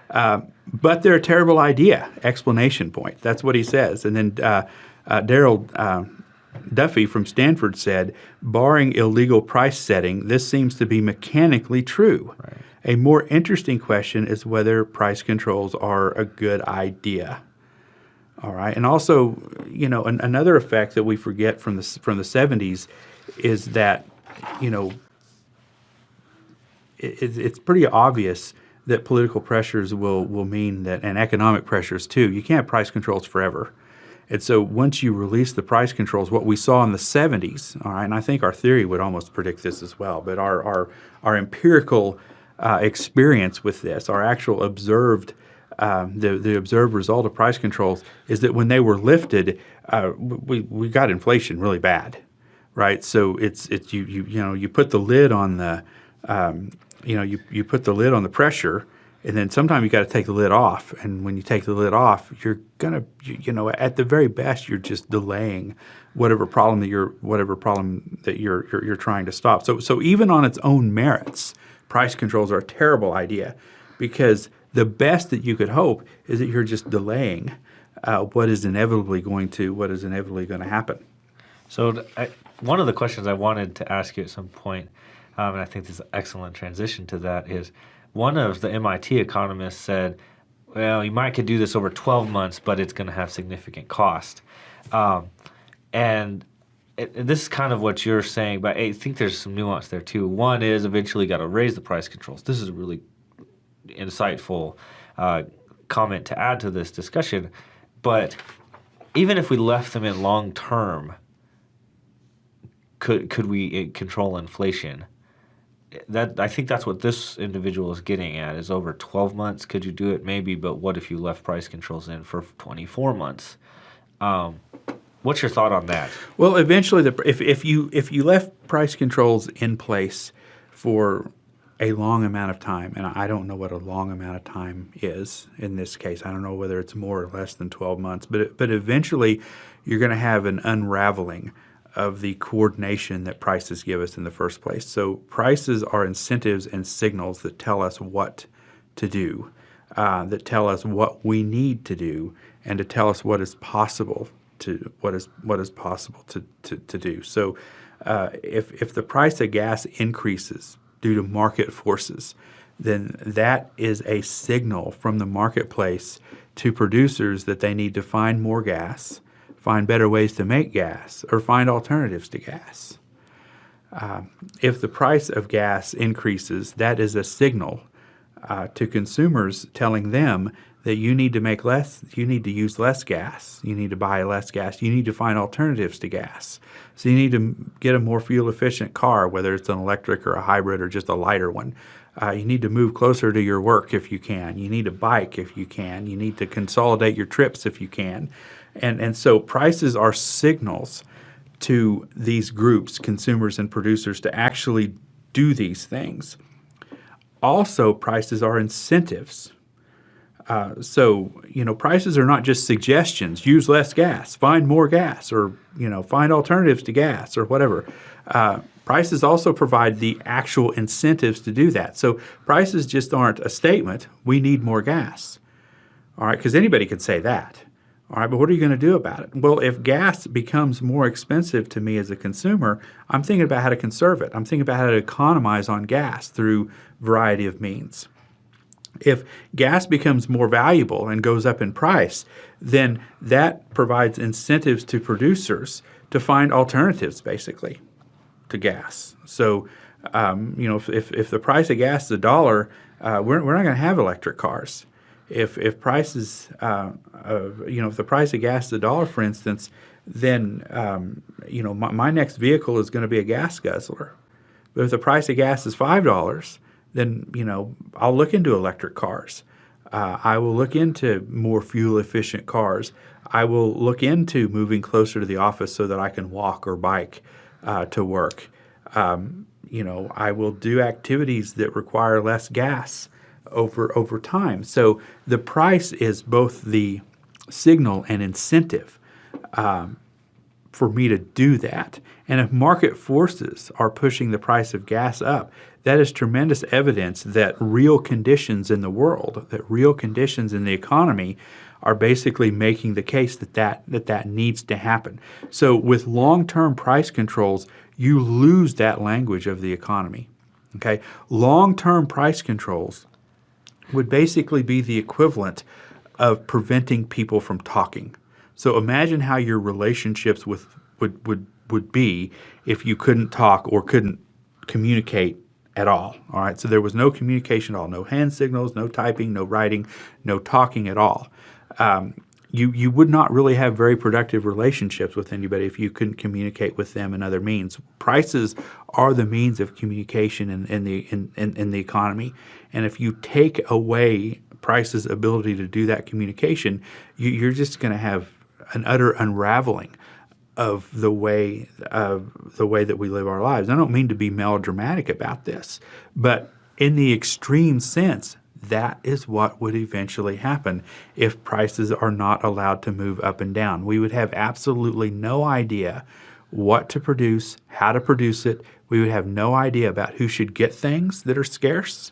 But they're a terrible idea. Explanation point. That's what he says. And then Daryl Duffy from Stanford said, barring illegal price setting, this seems to be mechanically true. Right. A more interesting question is whether price controls are a good idea. All right. And also, another effect that we forget from the 70s is that, it's pretty obvious that political pressures will mean that, and economic pressures too, you can't have price controls forever. And so once you release the price controls, what we saw in the 70s, all right, and I think our theory would almost predict this as well, but our empirical experience with this, our actual observed, the observed result of price controls is that when they were lifted, we got inflation really bad, right? So it's you put the lid on the you put the lid on the pressure. And then sometimes you got to take the lid off, and when you take the lid off, you're gonna, at the very best, you're just delaying whatever problem that you're trying to stop. So even on its own merits, price controls are a terrible idea, because the best that you could hope is that you're just delaying what is inevitably going to happen.
So one of the questions I wanted to ask you at some point, and I think this is an excellent transition to that, is one of the MIT economists said, well, you could do this over 12 months, but it's going to have significant cost. And this is kind of what you're saying, but I think there's some nuance there too. One is eventually got to raise the price controls. This is a really insightful comment to add to this discussion. But even if we left them in long term, could we control inflation? I think that's what this individual is getting at, is over 12 months, could you do it? Maybe, but what if you left price controls in for 24 months? What's your thought on that?
Well, eventually, if you left price controls in place for a long amount of time, and I don't know what a long amount of time is in this case. I don't know whether it's more or less than 12 months, but eventually you're going to have an unraveling of the coordination that prices give us in the first place. So prices are incentives and signals that tell us what to do, that tell us what we need to do, and to tell us what is possible to do. So if the price of gas increases due to market forces, then that is a signal from the marketplace to producers that they need to find more gas, find better ways to make gas, or find alternatives to gas. If the price of gas increases, that is a signal to consumers telling them that you need to make less, you need to use less gas, you need to buy less gas, you need to find alternatives to gas. So you need to get a more fuel efficient car, whether it's an electric or a hybrid or just a lighter one. You need to move closer to your work if you can. You need to bike if you can. You need to consolidate your trips if you can. And so prices are signals to these groups, consumers and producers, to actually do these things. Also, prices are incentives. So, prices are not just suggestions. Use less gas, find more gas, or, find alternatives to gas or whatever. Prices also provide the actual incentives to do that. So prices just aren't a statement, we need more gas. All right, because anybody could say that. All right, but what are you going to do about it? Well, if gas becomes more expensive to me as a consumer, I'm thinking about how to conserve it. I'm thinking about how to economize on gas through a variety of means. If gas becomes more valuable and goes up in price, then that provides incentives to producers to find alternatives, basically, to gas. So, if the price of gas is $1, we're not going to have electric cars. If prices, if the price of gas is $1, for instance, then my next vehicle is going to be a gas guzzler. But if the price of gas is $5, then I'll look into electric cars. I will look into more fuel efficient cars. I will look into moving closer to the office so that I can walk or bike to work. I will do activities that require less gas over time. So the price is both the signal and incentive for me to do that. And if market forces are pushing the price of gas up, that is tremendous evidence that real conditions in the world, that real conditions in the economy are basically making the case that needs to happen. So with long-term price controls, you lose that language of the economy. Okay? Long-term price controls would basically be the equivalent of preventing people from talking. So imagine how your relationships would be if you couldn't talk or couldn't communicate at all. All right, so there was no communication at all, no hand signals, no typing, no writing, no talking at all. You would not really have very productive relationships with anybody if you couldn't communicate with them in other means. Prices are the means of communication in the economy, and if you take away prices' ability to do that communication, you're just going to have an utter unraveling of the way that we live our lives. I don't mean to be melodramatic about this, but in the extreme sense, that is what would eventually happen if prices are not allowed to move up and down. We would have absolutely no idea what to produce, how to produce it. We would have no idea about who should get things that are scarce,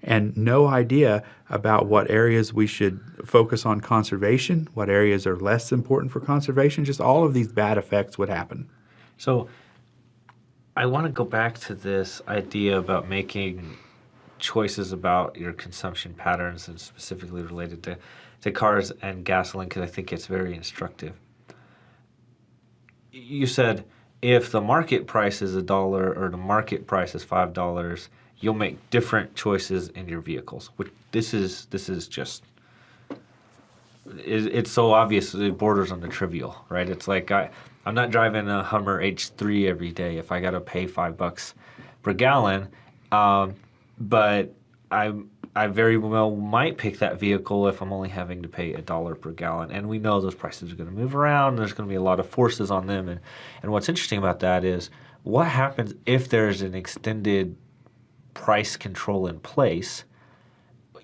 and no idea about what areas we should focus on conservation, what areas are less important for conservation. Just all of these bad effects would happen.
So I want to go back to this idea about making choices about your consumption patterns, and specifically related to cars and gasoline, because I think it's very instructive. You said if the market price is $1 or the market price is $5, you'll make different choices in your vehicles. Which this is just, it's so obvious, it borders on the trivial, right? It's like I'm not driving a Hummer H3 every day if I got to pay $5 per gallon. But I very well might pick that vehicle if I'm only having to pay $1 per gallon. And we know those prices are going to move around. There's going to be a lot of forces on them. And what's interesting about that is what happens if there's an extended price control in place.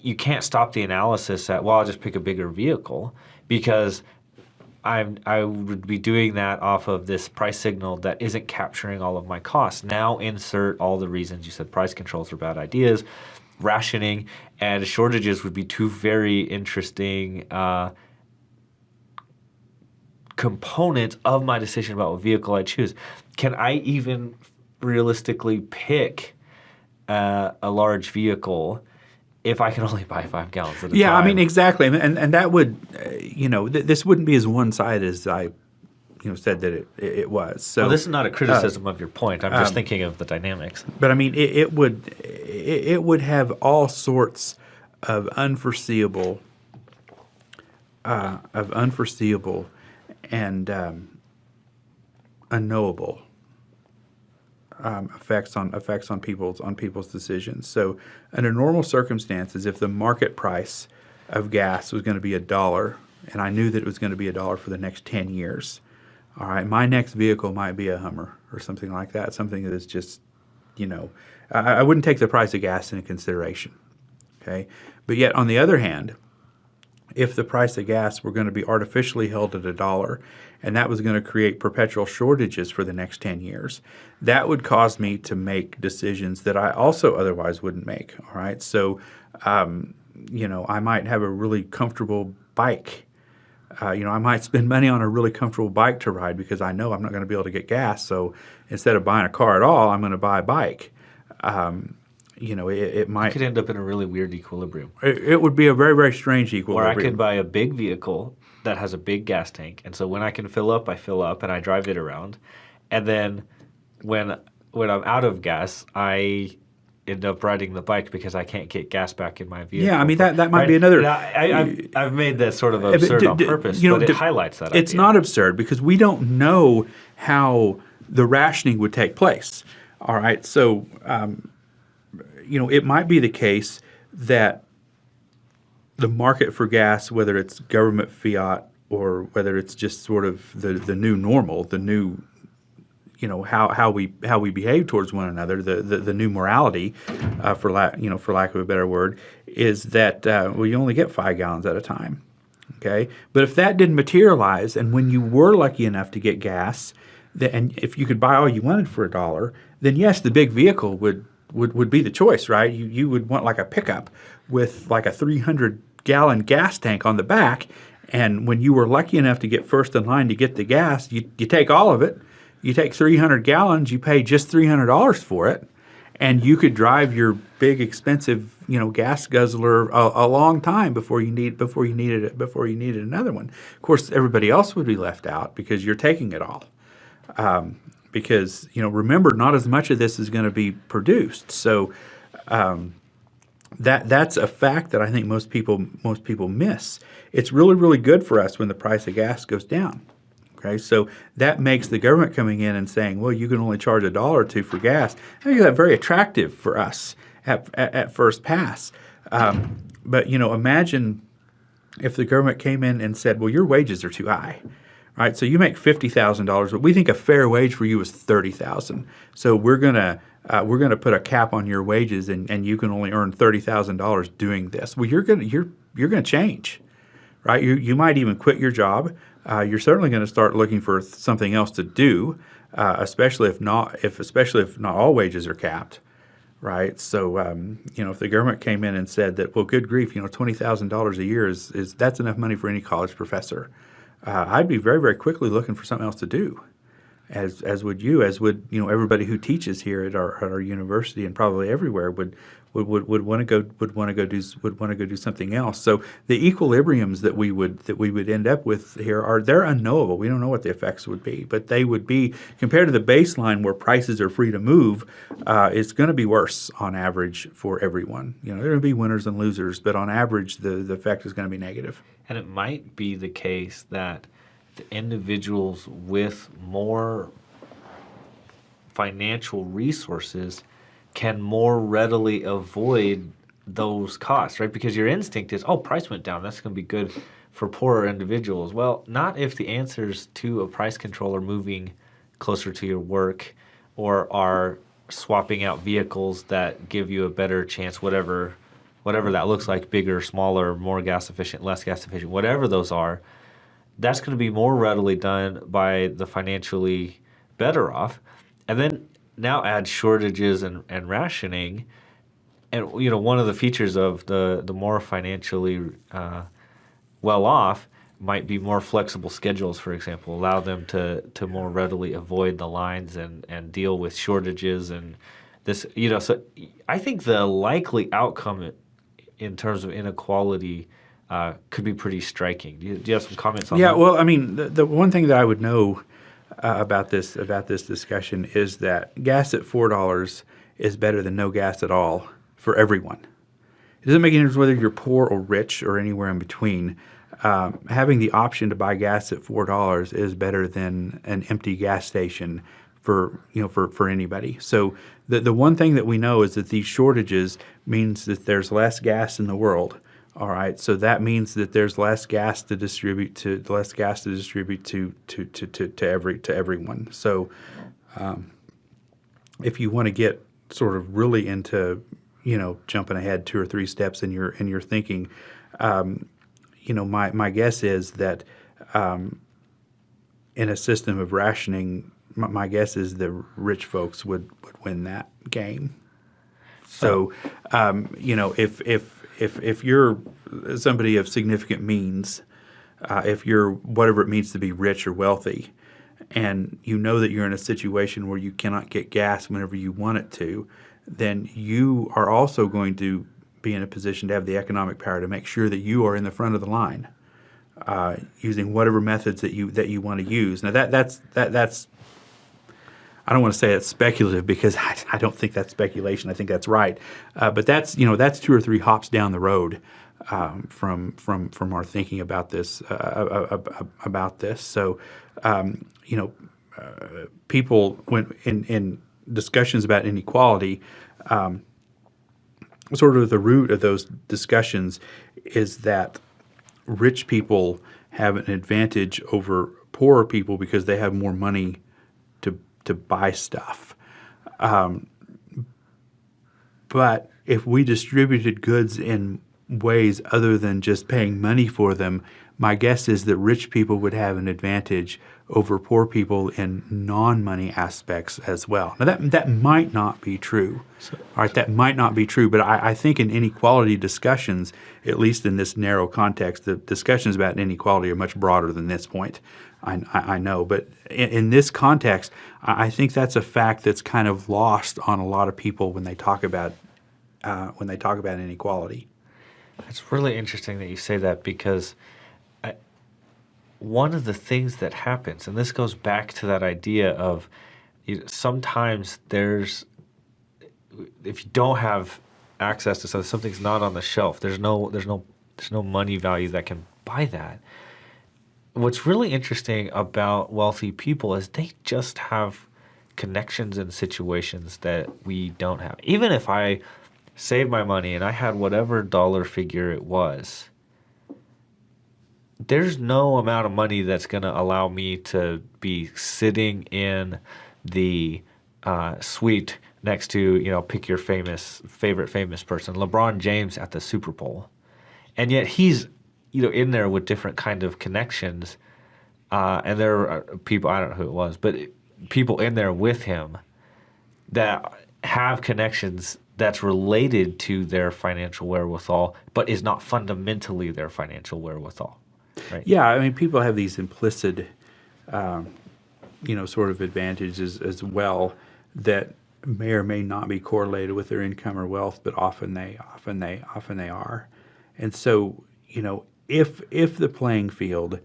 You can't stop the analysis at, well, I'll just pick a bigger vehicle, because I would be doing that off of this price signal that isn't capturing all of my costs. Now insert all the reasons you said price controls are bad ideas. Rationing and shortages would be two very interesting components of my decision about what vehicle I choose. Can I even realistically pick a large vehicle if I can only buy 5 gallons at a time?
Yeah, I mean, exactly. And that would, this wouldn't be as one-sided as I said that it was. So
well, this is not a criticism of your point. I'm just thinking of the dynamics.
But I mean, it would have all sorts of unforeseeable of unforeseeable and unknowable effects on people's decisions. So, under normal circumstances, if the market price of gas was going to be $1, and I knew that it was going to be $1 for the next 10 years, all right, my next vehicle might be a Hummer or something like that, something that is just, I wouldn't take the price of gas into consideration. Okay, but yet on the other hand, if the price of gas were going to be artificially held at $1 and that was going to create perpetual shortages for the next 10 years, that would cause me to make decisions that I also otherwise wouldn't make. All right, so I might have a really comfortable bike. I might spend money on a really comfortable bike to ride because I know I'm not going to be able to get gas. So instead of buying a car at all, I'm going to buy a bike. It might...
You could end up in a really weird equilibrium.
It would be a very, very strange equilibrium.
Or I could buy a big vehicle that has a big gas tank, and so when I can fill up, I fill up, and I drive it around. And then when I'm out of gas, I end up riding the bike because I can't get gas back in my vehicle.
Yeah, I mean, that might be another...
I've made that sort of absurd on purpose, but it highlights that
It's
idea.
not absurd because we don't know how the rationing would take place. All right, so... it might be the case that the market for gas, whether it's government fiat or whether it's just sort of the new normal, the new, how we behave towards one another, the new morality, for lack of a better word, is that you only get 5 gallons at a time. Okay, but if that didn't materialize, and when you were lucky enough to get gas, and if you could buy all you wanted for $1, then yes, the big vehicle would be the choice, right? You would want like a pickup with like a 300-gallon gas tank on the back, and when you were lucky enough to get first in line to get the gas, you take all of it. You take 300 gallons, you pay just $300 for it, and you could drive your big expensive gas guzzler a long time before you needed another one. Of course, everybody else would be left out because you're taking it all. Because remember, not as much of this is going to be produced. So that's a fact that I think most people miss. It's really, really good for us when the price of gas goes down. Okay, so that makes the government coming in and saying, well, you can only charge $1 or $2 for gas. I think that's very attractive for us at first pass. But imagine if the government came in and said, well, your wages are too high. Right, so you make $50,000, but we think a fair wage for you is $30,000. So we're gonna put a cap on your wages, and you can only earn $30,000 doing this. Well, you're gonna change, right? You might even quit your job. You're certainly going to start looking for something else to do, especially if not all wages are capped, right? So if the government came in and said that, well, good grief, $20,000 a year is that's enough money for any college professor. I'd be very, very quickly looking for something else to do, as would everybody who teaches here at our university and probably everywhere would want to go do something else. So the equilibriums that we would end up with here they're unknowable. We don't know what the effects would be, but they would be, compared to the baseline where prices are free to move, it's going to be worse on average for everyone. There are going to be winners and losers, but on average the effect is going to be negative.
And it might be the case that the individuals with more financial resources can more readily avoid those costs, right? Because your instinct is, price went down, that's going to be good for poorer individuals. Well, not if the answers to a price control are moving closer to your work or are swapping out vehicles that give you a better chance, whatever that looks like, bigger, smaller, more gas efficient, less gas efficient, whatever those are, that's going to be more readily done by the financially better off. And then now add shortages and rationing. And one of the features of the more financially well off might be more flexible schedules, for example, allow them to more readily avoid the lines and deal with shortages and this, so I think the likely outcome in terms of inequality could be pretty striking. Do you have some comments on that?
Yeah, well, I mean, the one thing that I would know about this discussion is that gas at $4 is better than no gas at all for everyone. It doesn't make any difference whether you're poor or rich or anywhere in between. having the option to buy gas at $4 is better than an empty gas station for anybody. So the one thing that we know is that these shortages means that there's less gas in the world. All right, so that means that there's less gas to distribute to everyone. So if you want to get sort of really into jumping ahead 2 or 3 steps in your thinking, my guess is that in a system of rationing, my guess is the rich folks would win that game. So, if you're somebody of significant means, if you're whatever it means to be rich or wealthy, and you know that you're in a situation where you cannot get gas whenever you want it to, then you are also going to be in a position to have the economic power to make sure that you are in the front of the line, using whatever methods that you want to use. Now that's I don't want to say it's speculative because I don't think that's speculation. I think that's right, but that's 2 or 3 hops down the road from our thinking about this. So people when in discussions about inequality, sort of the root of those discussions is that rich people have an advantage over poorer people because they have more money to buy stuff. But if we distributed goods in ways other than just paying money for them, my guess is that rich people would have an advantage over poor people in non-money aspects as well. Now that might not be true. All right, that might not be true, but I think in inequality discussions, at least in this narrow context, the discussions about inequality are much broader than this point. I know, but in this context, I think that's a fact that's kind of lost on a lot of people when they talk about inequality.
It's really interesting that you say that because one of the things that happens, and this goes back to that idea of sometimes if you don't have access to something's not on the shelf, there's no money value that can buy that. What's really interesting about wealthy people is they just have connections in situations that we don't have. Even if I saved my money and I had whatever dollar figure it was, there's no amount of money that's going to allow me to be sitting in the suite next to, pick your favorite famous person, LeBron James at the Super Bowl. And yet he's in there with different kind of connections, and there are people, I don't know who it was, but people in there with him that have connections that's related to their financial wherewithal, but is not fundamentally their financial wherewithal. Right?
Yeah, I mean, people have these implicit, sort of advantages as well that may or may not be correlated with their income or wealth, but often they are. And so, if the playing field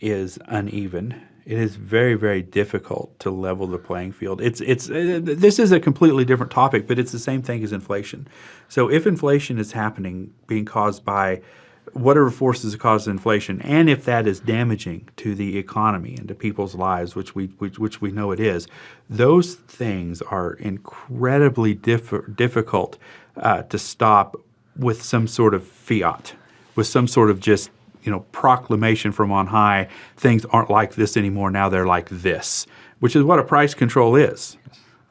is uneven, it is very, very difficult to level the playing field. This is a completely different topic, but it's the same thing as inflation. So if inflation is happening, being caused by whatever forces cause inflation, and if that is damaging to the economy and to people's lives, which we know it is, those things are incredibly difficult to stop with some sort of fiat, with some sort of just proclamation from on high. Things aren't like this anymore. Now they're like this, which is what a price control is.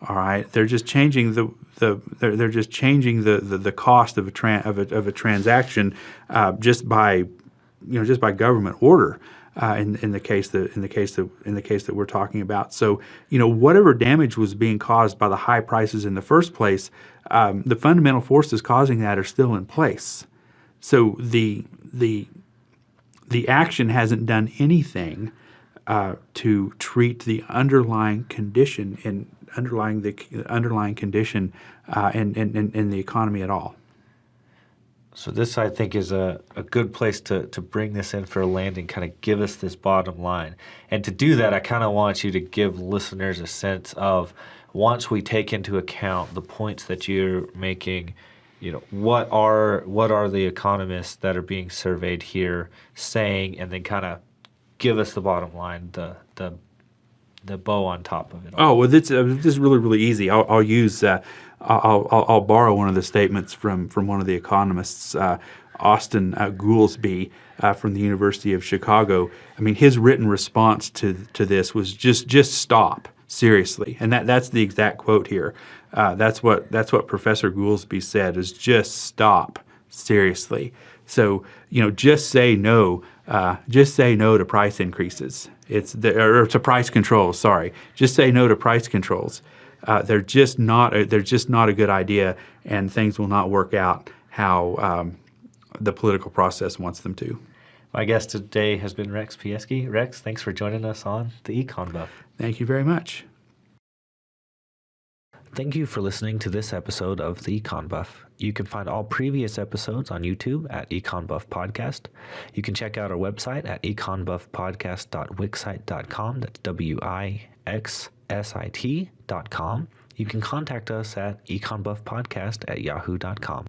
All right, they're just changing the cost of a transaction just by government order in the case that we're talking about. So whatever damage was being caused by the high prices in the first place, the fundamental forces causing that are still in place. So the action hasn't done anything to treat the underlying condition in the economy at all.
So this, I think, is a good place to bring this in for a landing, kind of give us this bottom line. And to do that, I kind of want you to give listeners a sense of, once we take into account the points that you're making, what are the economists that are being surveyed here saying, and then kind of give us the bottom line, the bow on top of it all.
Oh, well, this is really, really easy. I'll use I'll borrow one of the statements from one of the economists, Austin Goolsbee from the University of Chicago. I mean, his written response to this was just stop, seriously, and that's the exact quote here. That's what Professor Goolsbee said, is just stop, seriously. So just say no. Just say no to price increases. Or to price controls. Sorry, just say no to price controls. They're just not a good idea, and things will not work out how the political process wants them to.
My guest today has been Rex Pjesky. Rex, thanks for joining us on the EconBuff.
Thank you very much.
Thank you for listening to this episode of the EconBuff. You can find all previous episodes on YouTube at EconBuff Podcast. You can check out our website at econbuffpodcast.wixsite.com. That's WIXSIT.com. You can contact us at econbuffpodcast@yahoo.com.